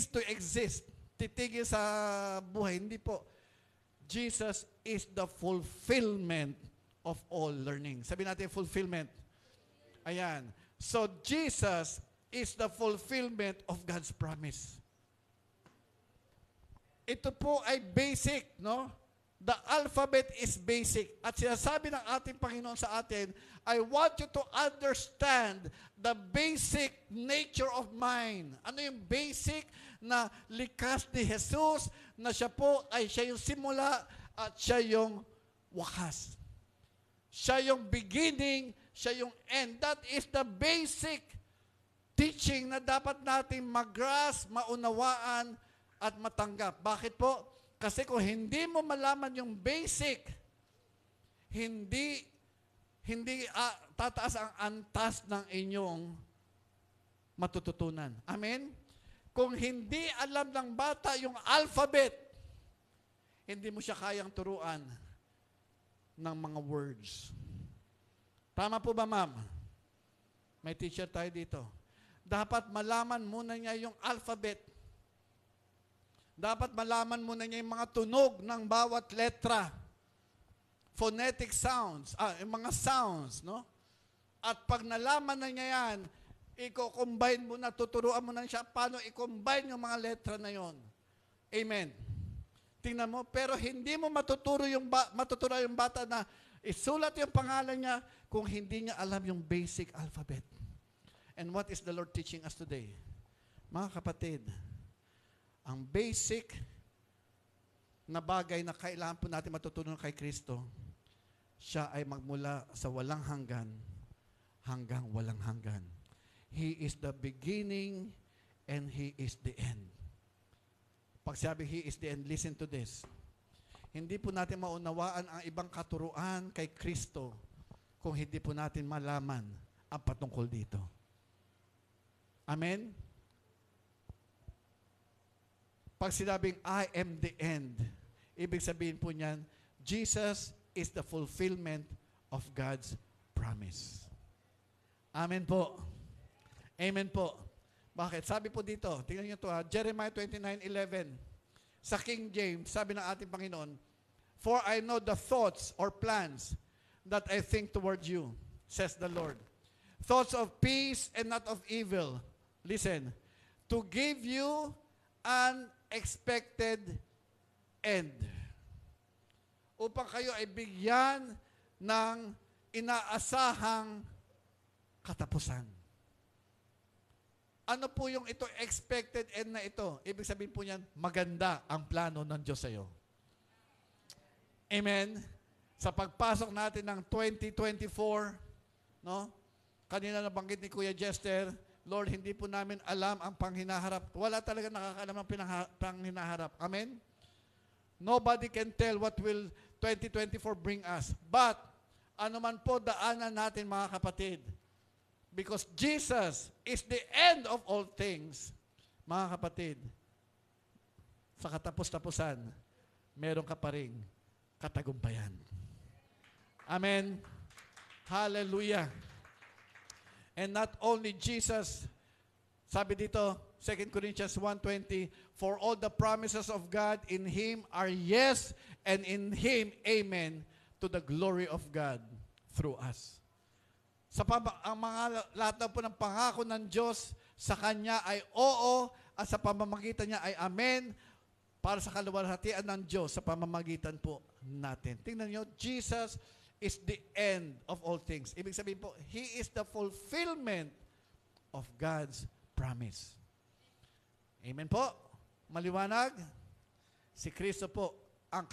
to exist. Titigil sa buhay. Hindi po. Jesus is the fulfillment of all learning. Sabi natin fulfillment. Ayan. So, Jesus is the fulfillment of God's promise. ito po ay basic, no? The alphabet is basic. At sinasabi ng ating Panginoon sa atin, I want you to understand the basic nature of mine. Ano yung basic na likas ni Jesus, na siya po ay siya yung simula at siya yung wakas. Siya yung beginning, siya yung end. That is the basic teaching na dapat natin mag-grasp, maunawaan, at matanggap. Bakit po? Kasi kung hindi mo malaman yung basic, hindi tataas ang antas ng inyong matututunan. Amen? Kung hindi alam ng bata yung alphabet, hindi mo siya kayang turuan ng mga words. Tama po ba, ma'am? May teacher tayo dito. Dapat malaman muna niya yung alphabet. Dapat malaman muna niya yung mga tunog ng bawat letra. Phonetic sounds, yung mga sounds, no? At pag nalaman na niya yan, i-combine mo na, tuturuan mo na siya paano i-combine yung mga letra na yon. Amen. Tingnan mo, pero hindi mo matuturo yung bata na isulat yung pangalan niya kung hindi niya alam yung basic alphabet. And what is the Lord teaching us today? Mga kapatid, ang basic na bagay na kailangan po natin matutunan kay Kristo, siya ay magmula sa walang hanggan hanggang walang hanggan. He is the beginning and He is the end. Pag sabi He is the end, listen to this. Hindi po natin maunawaan ang ibang katuruan kay Kristo kung hindi po natin malaman ang patungkol dito. Amen? Pag sinabing, I am the end, ibig sabihin po niyan, Jesus is the fulfillment of God's promise. Amen po. Amen po. Bakit? Sabi po dito, tingnan niyo ito Jeremiah 29:11. Sa King James, sabi ng ating Panginoon, For I know the thoughts or plans that I think toward you, says the Lord. Thoughts of peace and not of evil. Listen, to give you an expected end. Upang kayo ay bigyan ng inaasahang katapusan. Ano po yung ito expected end na ito? Ibig sabihin po niyan, maganda ang plano ng Diyos sa iyo. Amen? Sa pagpasok natin ng 2024, no? Kanina nabanggit ni Kuya Jester, Lord, hindi po namin alam ang panghinaharap. Wala talaga nakakaalam ang panghinaharap. Amen? Nobody can tell what will 2024 bring us. But, ano man po daanan natin mga kapatid, because Jesus is the end of all things, mga kapatid, sa katapos-tapusan, meron ka pa ring katagumpayan. Amen? Hallelujah. And not only Jesus, sabi dito, 2 Corinthians 1:20, for all the promises of God in Him are yes, and in Him, amen, to the glory of God through us. Ang mga lahat na po ng pangako ng Diyos sa Kanya ay oo, at sa pamamagitan niya ay amen, para sa kaluwalhatian ng Diyos sa pamamagitan po natin. Tingnan niyo, Jesus is the end of all things. Ibig sabihin po, He is the fulfillment of God's promise. Amen po? Maliwanag? Si Kristo po ang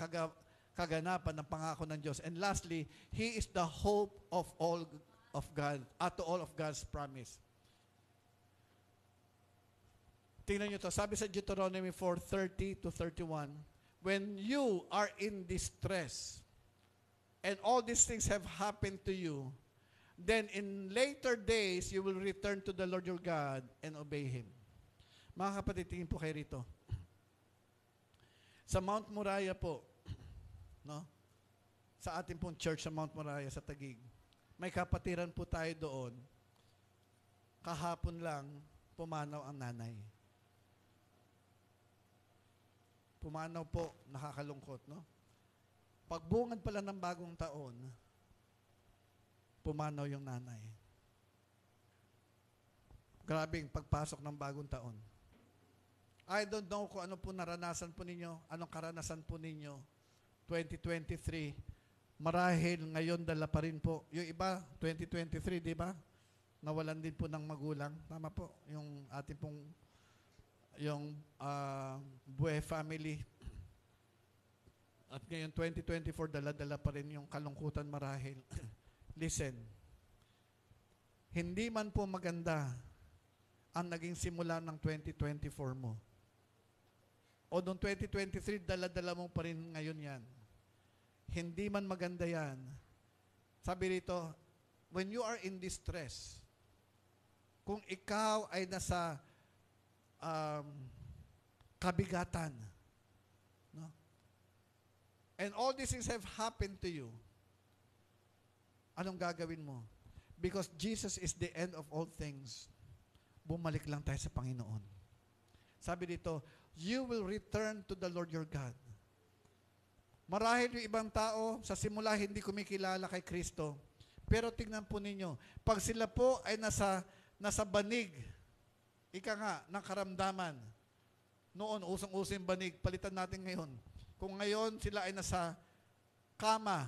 kaganapan ng pangako ng Diyos. And lastly, He is the hope of all of God, to all of God's promise. Tingnan nyo to. Sabi sa Deuteronomy 4:30-31, when you are in distress, and all these things have happened to you, then in later days, you will return to the Lord your God and obey Him. Mga kapatid, tingin po kayo rito. Sa Mount Moriah po, no? Sa ating pong church sa Mount Moriah, sa Taguig, may kapatiran po tayo doon. Kahapon lang, pumanaw ang nanay. Pumanaw po, nakakalungkot, no? Pagbungad pala ng bagong taon, pumanaw yung nanay. Grabing pagpasok ng bagong taon. I don't know kung ano po naranasan po ninyo, anong karanasan po ninyo. 2023, marahil ngayon dala pa rin po. Yung iba, 2023, di ba? Nawalan din po ng magulang. Tama po, yung ating pong, yung Bue family. At ngayon, 2024, dala-dala pa rin yung kalungkutan marahil. Listen, hindi man po maganda ang naging simula ng 2024 mo. O noong 2023, dala-dala mo pa rin ngayon yan. Hindi man maganda yan. Sabi rito, when you are in distress, kung ikaw ay nasa kabigatan, no? And all these things have happened to you, anong gagawin mo? Because Jesus is the end of all things, bumalik lang tayo sa Panginoon. Sabi dito, you will return to the Lord your God. Marahil yung ibang tao, sa simula hindi kumikilala kay Kristo. Pero tingnan po ninyo, pag sila po ay nasa banig, ika nga, ng karamdaman. Noon, usong-uso yung banig, palitan natin ngayon. Kung ngayon sila ay nasa kama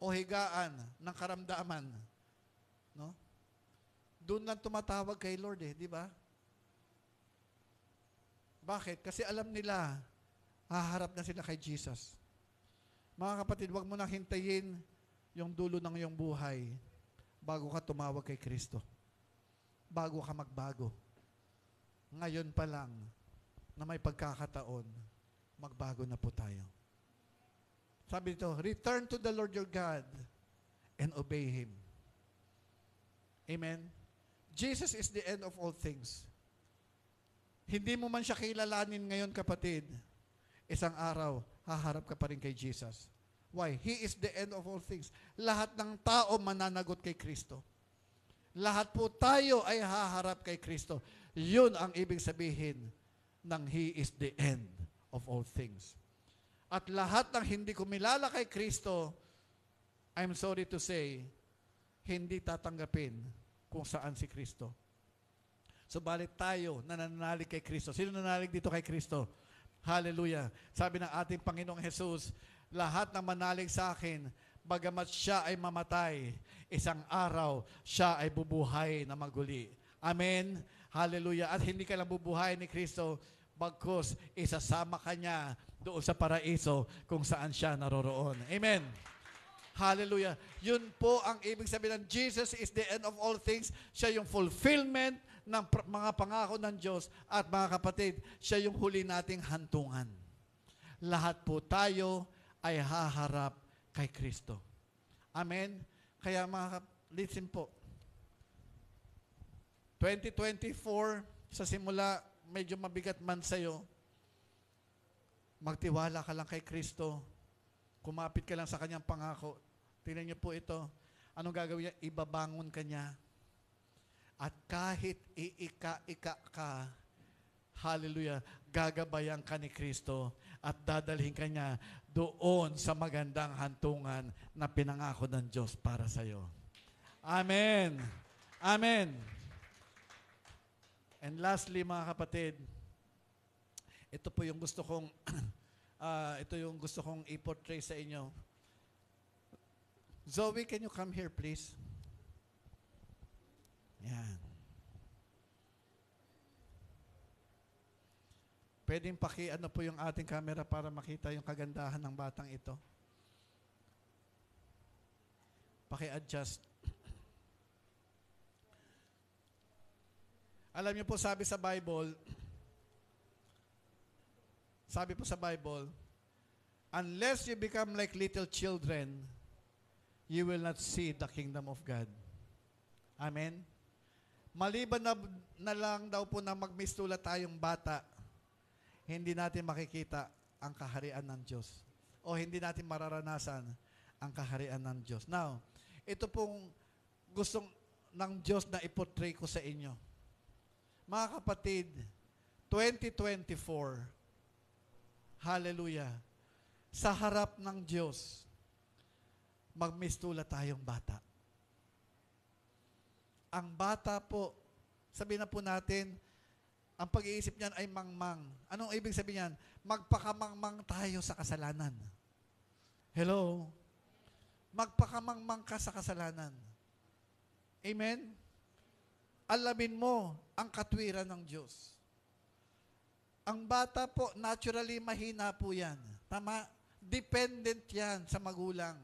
o higaan ng karamdaman, no? Doon lang tumatawag kay Lord di ba? Bakit? Kasi alam nila, haharap na sila kay Jesus. Mga kapatid, wag mo nang hintayin yung dulo ng iyong buhay bago ka tumawag kay Kristo. Bago ka magbago. Ngayon pa lang na may pagkakataon, magbago na po tayo. Sabi dito, return to the Lord your God and obey Him. Amen? Jesus is the end of all things. Hindi mo man siya kilalanin ngayon, kapatid, isang araw, haharap ka pa rin kay Jesus. Why? He is the end of all things. Lahat ng tao mananagot kay Kristo. Lahat po tayo ay haharap kay Kristo. Yun ang ibig sabihin ng He is the end of all things. At lahat ng hindi kumilala kay Kristo, I'm sorry to say, hindi tatanggapin kung saan si Kristo. Subalit tayo na nananalig kay Kristo. Sino nananalig dito kay Kristo? Hallelujah. Sabi ng ating Panginoong Jesus, lahat na manalig sa akin, bagamat siya ay mamatay, isang araw siya ay bubuhay na maguli. Amen. Hallelujah. At hindi ka lang bubuhay ni Kristo, bagkus isasama ka niya doon sa paraiso kung saan siya naroroon. Amen. Hallelujah. Yun po ang ibig sabihin ng Jesus is the end of all things. Siya yung fulfillment ng mga pangako ng Diyos. At mga kapatid, siya yung huli nating hantungan. Lahat po tayo ay haharap kay Kristo. Amen? Kaya listen po. 2024, sa simula, medyo mabigat man sa'yo, magtiwala ka lang kay Kristo. Kumapit ka lang sa kanyang pangako. Tingnan niyo po ito. Anong gagawin niya? Ibabangon ka niya. At kahit iika-ika ka, hallelujah, gagabayan ka ni Kristo at dadalhin ka niya doon sa magandang hantungan na pinangako ng Diyos para sa iyo. Amen. Amen. And lastly, mga kapatid, ito po yung gusto kong i-portray sa inyo. Zoe, can you come here, please? Yan. Pwedeng ano po yung ating camera para makita yung kagandahan ng batang ito. Paki-adjust. Alam niyo po, sabi po sa Bible, unless you become like little children, you will not see the kingdom of God. Amen? Maliban na lang daw po na magmistula tayong bata, hindi natin makikita ang kaharian ng Diyos. O hindi natin mararanasan ang kaharian ng Diyos. Now, ito pong gustong ng Diyos na iportray ko sa inyo. Mga kapatid, 2024, hallelujah, sa harap ng Diyos, magmistula tayong bata. Ang bata po, sabihin na po natin, Ang pag-iisip niyan ay mangmang. Anong ibig sabihin niyan? Magpakamangmang tayo sa kasalanan. Hello? Magpakamangmang ka sa kasalanan. Amen? Alamin mo ang katwiran ng Diyos. Ang bata po, naturally mahina po yan. Tama? Dependent yan sa magulang.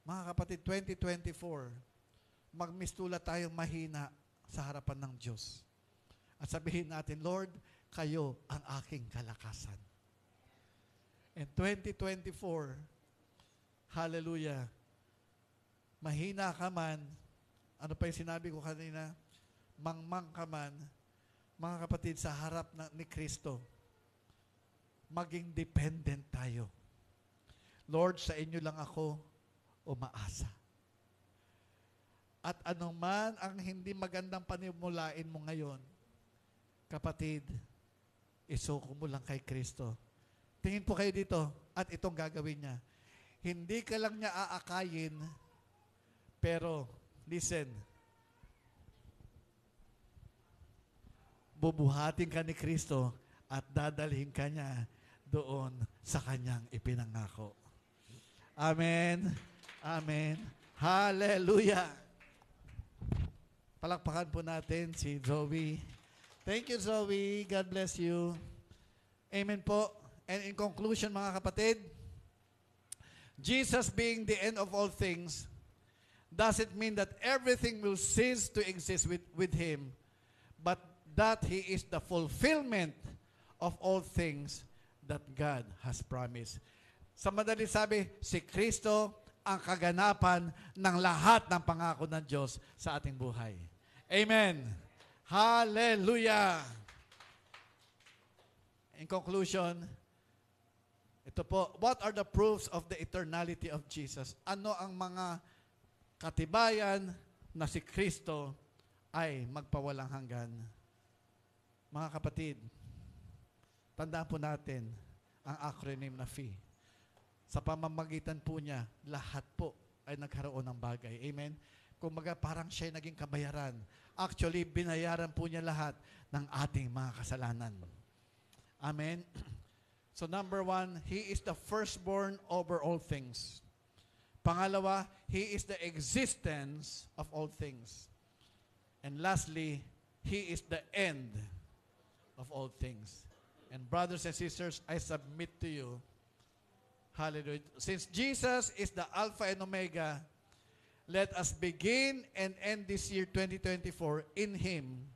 Mga kapatid, 2024, magmistula tayong mahina sa harapan ng Diyos. At sabihin natin, Lord, kayo ang aking kalakasan. In 2024, hallelujah, mahina ka man, ano pa yung sinabi ko kanina, mangmang ka man, mga kapatid, sa harap ni Kristo, maging dependent tayo. Lord, sa inyo lang ako umaasa. At anuman ang hindi magandang panimulain mo ngayon, kapatid, isuko mo lang kay Kristo. Tingin po kayo dito at itong gagawin niya. Hindi ka lang niya aakayin, pero, listen, bubuhatin ka ni Kristo at dadalhin ka niya doon sa kanyang ipinangako. Amen. Amen. Hallelujah. Palakpakan po natin si Zoe. Thank you, Zoe. God bless you. Amen po. And in conclusion, mga kapatid, Jesus being the end of all things doesn't mean that everything will cease to exist with Him, but that He is the fulfillment of all things that God has promised. Sa madali sabi, si Kristo ang kaganapan ng lahat ng pangako ng Diyos sa ating buhay. Amen. Hallelujah! In conclusion, ito po, what are the proofs of the eternality of Jesus? Ano ang mga katibayan na si Kristo ay magpawalang hanggan? Mga kapatid, tandaan po natin ang acronym na FEE. Sa pamamagitan po niya, lahat po ay nagkaroon ng bagay. Amen? Kumbaga parang siya naging kabayaran. Actually, binayaran po niya lahat ng ating mga kasalanan. Amen? So number 1, He is the firstborn over all things. Pangalawa, He is the existence of all things. And lastly, He is the end of all things. And brothers and sisters, I submit to you, hallelujah, since Jesus is the Alpha and Omega, let us begin and end this year 2024 in Him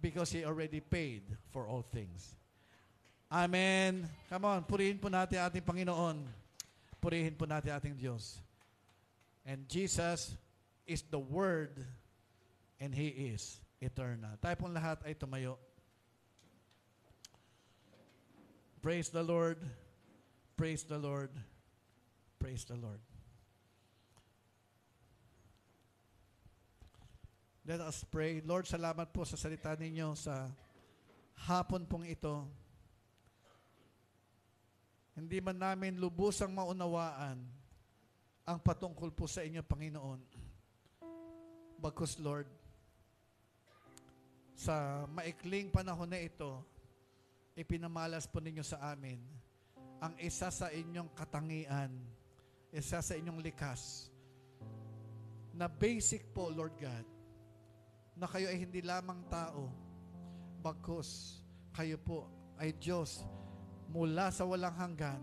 because He already paid for all things. Amen. Come on, purihin po natin ating Panginoon. Purihin po natin ating Diyos. And Jesus is the Word and He is eternal. Tayo pong lahat ay tumayo. Praise the Lord. Praise the Lord. Praise the Lord. Let us pray. Lord, salamat po sa salita ninyo sa hapon pong ito. Hindi man namin lubusang maunawaan ang patungkol po sa inyo, Panginoon. Bagkus, Lord, sa maikling panahon na ito, ipinamalas po ninyo sa amin ang isa sa inyong katangian, isa sa inyong likas, na basic po, Lord God, na kayo ay hindi lamang tao, bagkus kayo po ay Diyos mula sa walang hanggan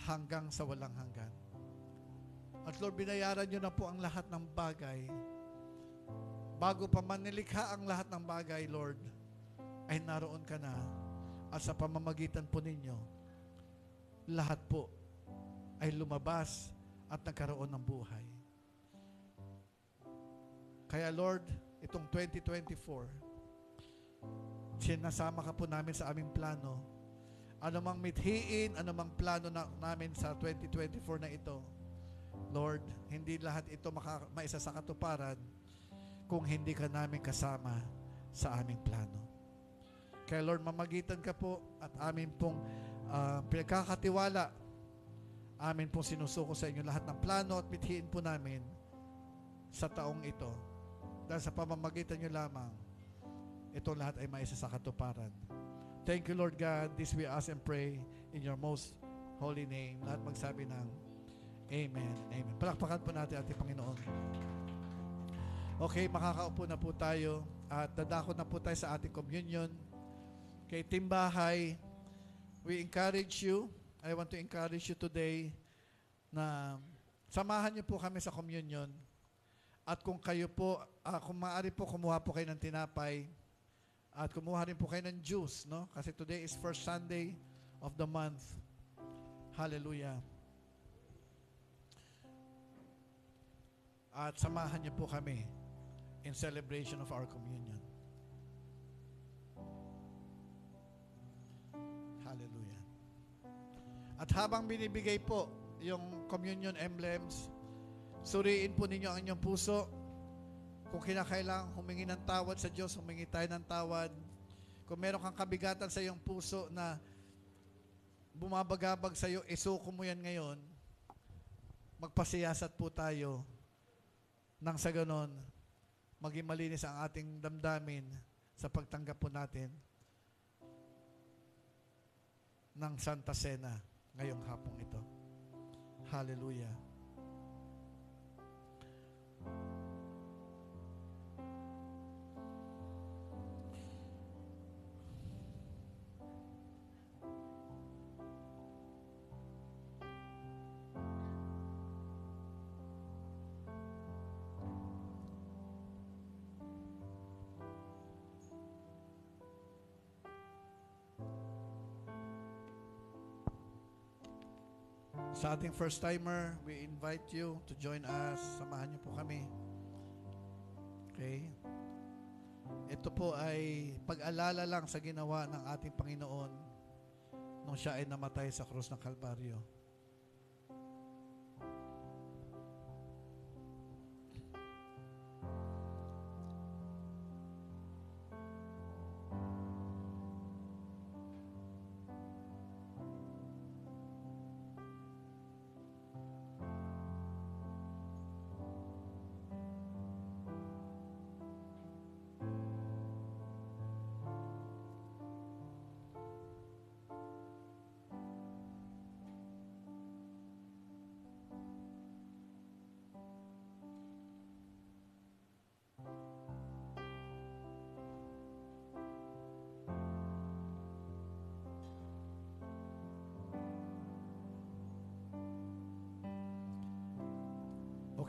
hanggang sa walang hanggan. At Lord, binayaran nyo na po ang lahat ng bagay. Bago pa man nilikha ang lahat ng bagay, Lord, ay naroon ka na. At sa pamamagitan po ninyo, lahat po ay lumabas at nagkaroon ng buhay. Kaya Lord, itong 2024, sinasama ka po namin sa aming plano. Anumang mithiin, anumang plano namin sa 2024 na ito, Lord, hindi lahat ito maisa sa katuparan kung hindi ka namin kasama sa aming plano. Kaya Lord, mamagitan ka po at amin pong pinagkakatiwala, amin pong sinusuko sa inyo lahat ng plano at mithiin po namin sa taong ito. Dahil sa pamamagitan nyo lamang itong lahat ay maisa sa katuparan. Thank you, Lord God. This we ask and pray in your most holy name. Lahat magsabi ng Amen. Amen. Palakpakan po natin ating Panginoon. Okay, makakaupo na po tayo at dadako na po tayo sa ating communion. Kay Timbahay, we encourage you, I want to encourage you today na samahan niyo po kami sa communion. At kung kayo po, kung maaari po, kumuha po kayo ng tinapay at kumuha rin po kayo ng juice, no? Kasi today is first Sunday of the month. Hallelujah. At samahan niyo po kami in celebration of our communion. Hallelujah. At habang binibigay po yung communion emblems, suriin po ninyo ang inyong puso. Kung kinakailangan humingi ng tawad sa Diyos, humingi tayo ng tawad. Kung meron kang kabigatan sa iyong puso na bumabagabag sa iyo, isuko mo yan ngayon. Magpasiyasat po tayo nang sa ganon, maging malinis ang ating damdamin sa pagtanggap po natin ng Santa Cena ngayong hapong ito. Hallelujah. Sa ating first timer, we invite you to join us. Samahan niyo po kami. Okay? Ito po ay pag-alala lang sa ginawa ng ating Panginoon nung siya ay namatay sa krus ng Kalbaryo.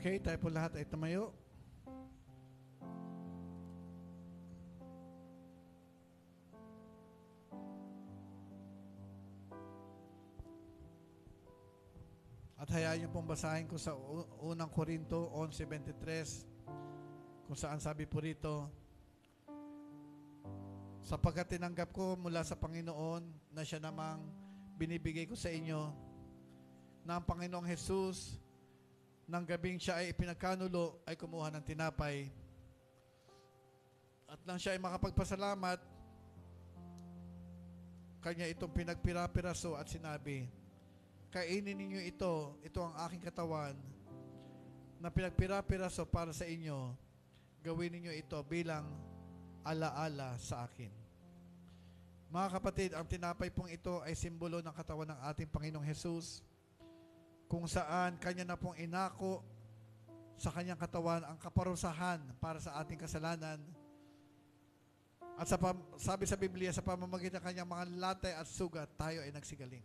Okay, tayo po lahat ay tumayo. At hayaan niyo pong basahin ko sa unang Korinto 11:23 kung saan sabi po rito, sapagkat tinanggap ko mula sa Panginoon na siya namang binibigay ko sa inyo na ang Panginoong Jesus nang gabing siya ay ipinagkanulo ay kumuha ng tinapay. At nang siya ay makapagpasalamat, kanya itong pinagpira-piraso at sinabi, kainin ninyo ito ang aking katawan na pinagpira-piraso para sa inyo. Gawin ninyo ito bilang alaala sa akin. Mga kapatid, ang tinapay pong ito ay simbolo ng katawan ng ating Panginoong Jesus, kung saan kanya na pong inako sa kanyang katawan ang kaparusahan para sa ating kasalanan. At sabi sa Biblia, sa pamamagitan ng kanyang mga latay at sugat, tayo ay nagsigaling.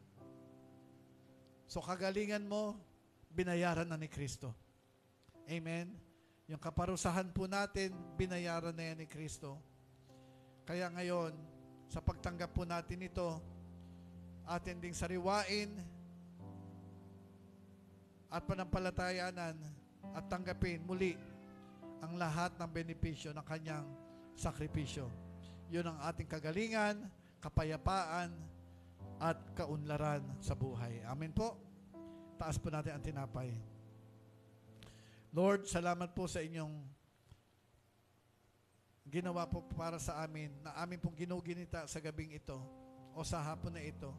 So kagalingan mo, binayaran na ni Kristo. Amen? Yung kaparusahan po natin, binayaran na yan ni Kristo. Kaya ngayon, sa pagtanggap po natin ito, atin ding sariwain at panampalatayanan at tanggapin muli ang lahat ng benepisyo ng kanyang sakripisyo. Yun ang ating kagalingan, kapayapaan, at kaunlaran sa buhay. Amen po. Taas po natin ang tinapay. Lord, salamat po sa inyong ginawa po para sa amin, na amin pong ginuginita sa gabing ito o sa hapon na ito.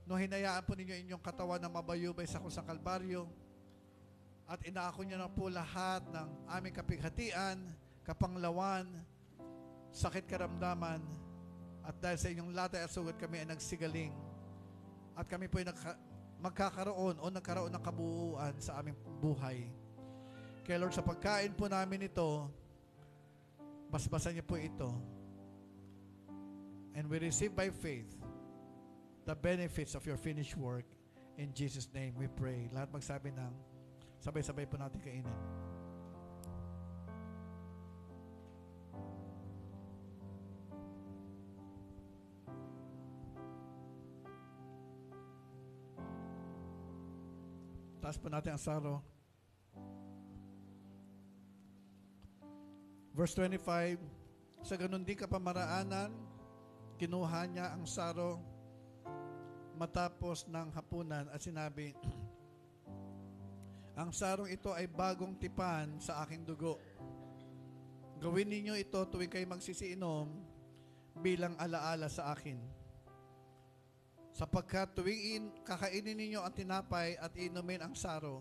No, hinayaan po ninyo inyong katawan na mabayubay sa krus ng Kalbaryo at inaako niyo na po lahat ng aming kapighatian, kapanglawan, sakit karamdaman, at dahil sa inyong latay at sugat kami ay nagsigaling, at kami po ay magkakaroon o nagkaroon ng kabuuan sa aming buhay. Kaya Lord, sa pagkain po namin ito, basbasan niyo po ito. And we receive by faith the benefits of your finished work. In Jesus' name we pray. Lahat magsabi ng sabay-sabay po natin kainin. Taas po natin ang saro. Verse 25, sa ganun din kapamaraanan, kinuha niya ang saro matapos ng hapunan at sinabi, ang sarong ito ay bagong tipan sa aking dugo. Gawin ninyo ito tuwing kayo magsisiinom bilang alaala sa akin. Sapagkat tuwing kakainin ninyo ang tinapay at inumin ang saro,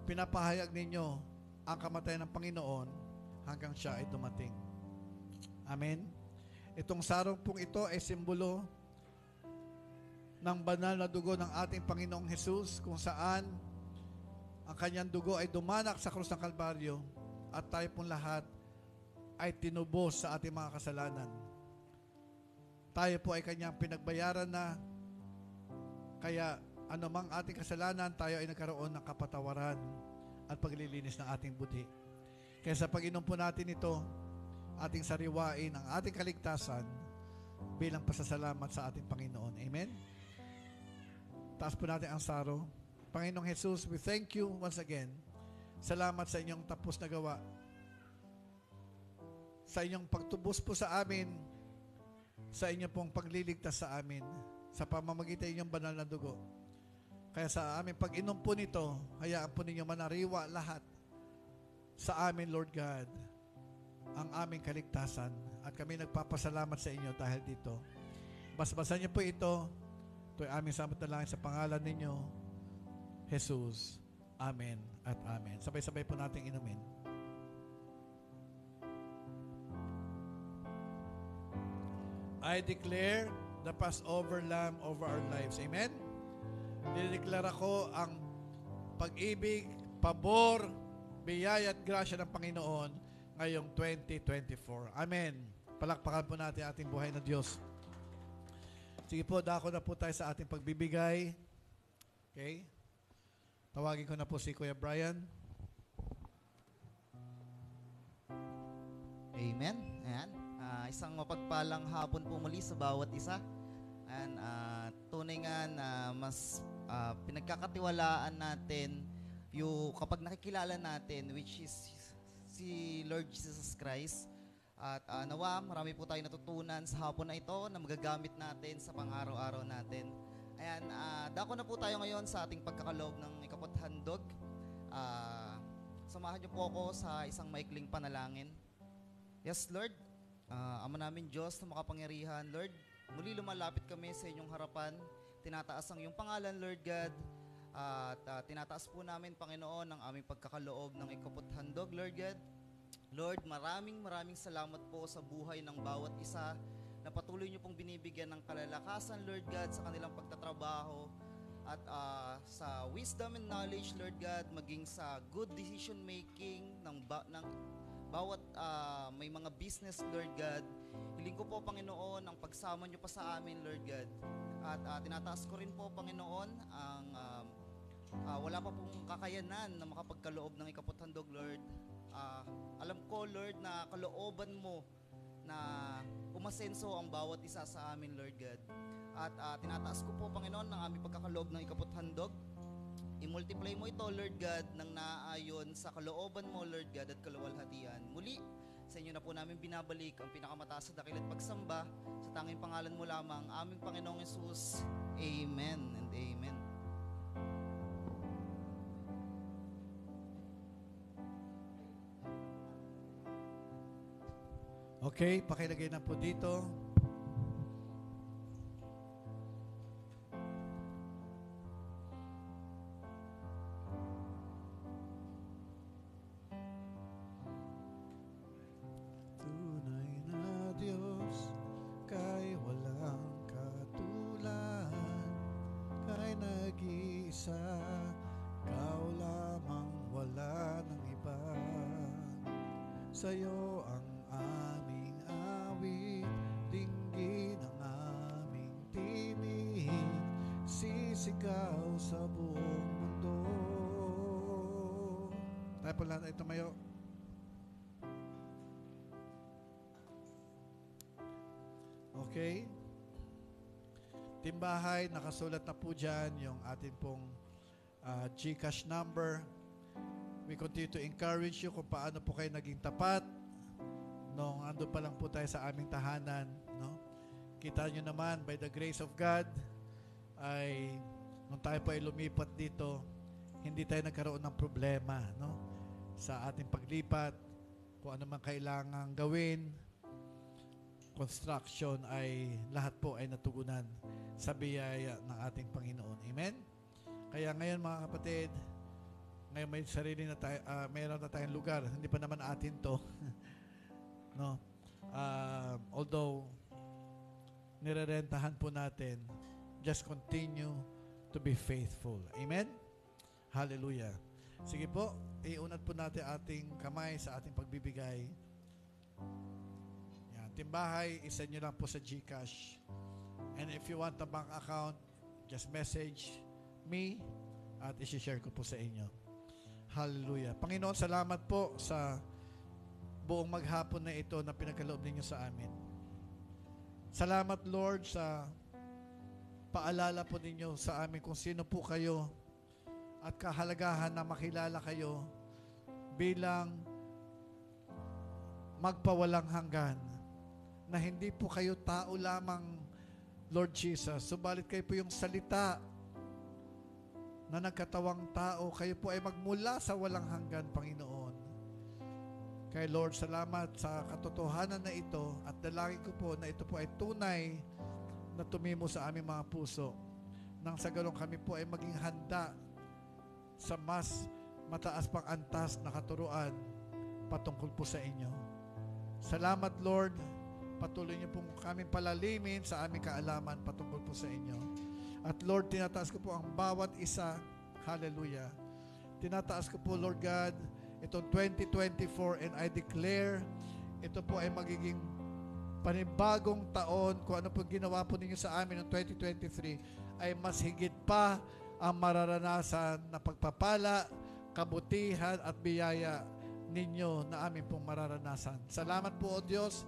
pinapahayag ninyo ang kamatayan ng Panginoon hanggang siya ay dumating. Amen. Itong sarong pong ito ay simbolo ng banal na dugo ng ating Panginoong Hesus, kung saan ang kanyang dugo ay dumanak sa krus ng Kalbaryo at tayo pong lahat ay tinubos sa ating mga kasalanan. Tayo po ay kanyang pinagbayaran na, kaya anumang ating kasalanan, tayo ay nagkaroon ng kapatawaran at paglilinis ng ating buti. Kaya sa pag-inom po natin ito, ating sariwain ang ating kaligtasan bilang pasasalamat sa ating Panginoon. Amen? Taas po natin ang saro. Panginoong Jesus, we thank you once again. Salamat sa inyong tapos na gawa. Sa inyong pagtubos po sa amin, sa inyong pong pagliligtas sa amin, sa pamamagitan inyong banal na dugo. Kaya sa aming pag-inom po nito, hayaan po ninyo manariwa lahat sa amin, Lord God, ang aming kaligtasan. At kami nagpapasalamat sa inyo dahil dito. Basbasan niyo po ito. Ito ay aming samot-dalangin sa pangalan ninyo, Jesus. Amen at amen. Sabay-sabay po natin inumin. I declare the Passover Lamb over our lives. Amen? Dinideklara ko ang pag-ibig, pabor, biyaya at grasya ng Panginoon ngayong 2024. Amen. Palakpakan po natin ating buhay na Diyos. Sige po, dako na po tayo sa ating pagbibigay. Okay? Tawagin ko na po si Kuya Brian. Amen. Ayan. Isang mapagpalang hapon po muli sa bawat isa. Ayan, tunay nga na mas pinagkakatiwalaan natin yung kapag nakikilala natin, which is si Lord Jesus Christ. At nawa, marami po tayo natutunan sa hapon na ito na magagamit natin sa pang-araw-araw natin. Ayan, dako na po tayo ngayon sa ating pagkakaloob ng ikaput handog. Samahan niyo po ako sa isang maikling panalangin. Yes, Lord, Ama namin Diyos na makapangyarihan, Lord, muli lumalapit kami sa inyong harapan. Tinataas ang iyong pangalan, Lord God. At tinataas po namin, Panginoon, ang aming pagkakaloob ng ikaput handog, Lord God. Lord, maraming salamat po sa buhay ng bawat isa na patuloy niyo pong binibigyan ng kalalakasan, Lord God, sa kanilang pagtatrabaho at sa wisdom and knowledge, Lord God, maging sa good decision making ng bawat may mga business, Lord God. Hiling ko po, Panginoon, ang pagsama niyo pa sa amin, Lord God. At tinataas ko rin po, Panginoon, ang wala pa pong kakayanan na makapagkaloob ng ikaput handog, Lord. Alam ko, Lord, na kalooban mo na umasenso ang bawat isa sa amin, Lord God. At tinataas ko po, Panginoon, ang aming pagkakaloob ng ikaput handog. I-multiply mo ito, Lord God, nang naaayon sa kalooban mo, Lord God, at kaluwalhatian. Muli, sa inyo na po namin binabalik ang pinakamataas sa dakilat pagsamba sa tanging pangalan mo lamang, aming Panginoong Jesus. Amen and amen. Okay, pakilagay na po dito. Tunay isa, ikaw lamang, wala ng iba. Sa'yo ang aming awit, dinggin ang aming tinig, sisigaw sa buong mundo. Tayo po lahat ay tumayo. Okay? Timbahay, nakasulat na po dyan yung ating pong GCash number. We continue to encourage you kung paano po kayo naging tapat nung ando pa lang po tayo sa aming tahanan. No? Kita nyo naman, by the grace of God, ay nung tayo po ay lumipat dito, hindi tayo nagkaroon ng problema, no? Sa ating paglipat, kung ano man kailangang gawin, construction ay lahat po ay natugunan sa biyaya ng ating Panginoon. Amen? Kaya ngayon mga kapatid, ngayon may sarili na tayo, mayroon na tayong lugar. Hindi pa naman atin to. No? Although, nirerentahan po natin, just continue to be faithful. Amen? Hallelujah. Sige po, iunat po natin ating kamay sa ating pagbibigay. Yan, timbahay, isa nyo lang po sa GCash. And if you want a bank account, just message me at isi-share ko po sa inyo. Hallelujah. Panginoon, salamat po sa buong maghapon na ito na pinagkaloob ninyo sa amin. Salamat, Lord, sa paalala po ninyo sa amin kung sino po kayo at kahalagahan na makilala kayo bilang magpawalang hanggan, na hindi po kayo tao lamang, Lord Jesus, subalit kayo po yung salita na nagkatawang tao. Kayo po ay magmula sa walang hanggan, Panginoon. Kaya Lord, salamat sa katotohanan na ito at dalangin ko po na ito po ay tunay na tumimo sa aming mga puso. Nang sa ganun kami po ay maging handa sa mas mataas pang antas na katuruan patungkol po sa inyo. Salamat, Lord. Patuloy niyo pong kaming palalimin sa aming kaalaman patungkol po sa inyo. At Lord, tinataas ko po ang bawat isa. Hallelujah. Tinataas ko po, Lord God, itong 2024, and I declare ito po ay magiging panibagong taon. Kung ano po ginawa po ninyo sa amin noong 2023 ay mas higit pa ang mararanasan na pagpapala, kabutihan at biyaya ninyo na amin pong mararanasan. Salamat po, O Diyos.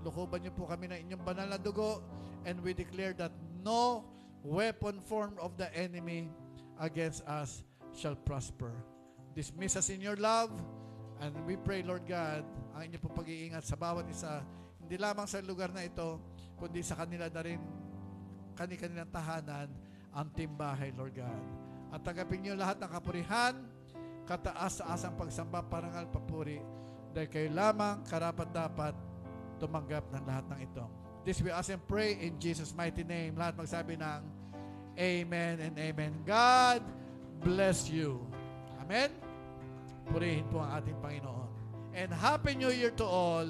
Lukuban niyo po kami ng inyong banal na dugo, and we declare that no weapon formed of the enemy against us shall prosper. Dismiss us in your love, and we pray, Lord God, ang inyong pong pag-iingat sa bawat isa, hindi lamang sa lugar na ito, kundi sa kanila na rin, kanilang tahanan, ang timbahay, Lord God. At tagapin niyo lahat ng kapurihan, kataas-taasang pagsamba, parangal, papuri, dahil kayo lamang karapat-dapat tumanggap ng lahat ng ito. This we ask and pray in Jesus' mighty name. Lahat magsabi ng Amen and Amen. God bless you. Amen? Purihin po ang ating Panginoon. And Happy New Year to all.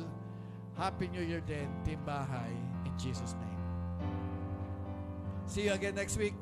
Happy New Year din, Timbahay, in Jesus' name. See you again next week.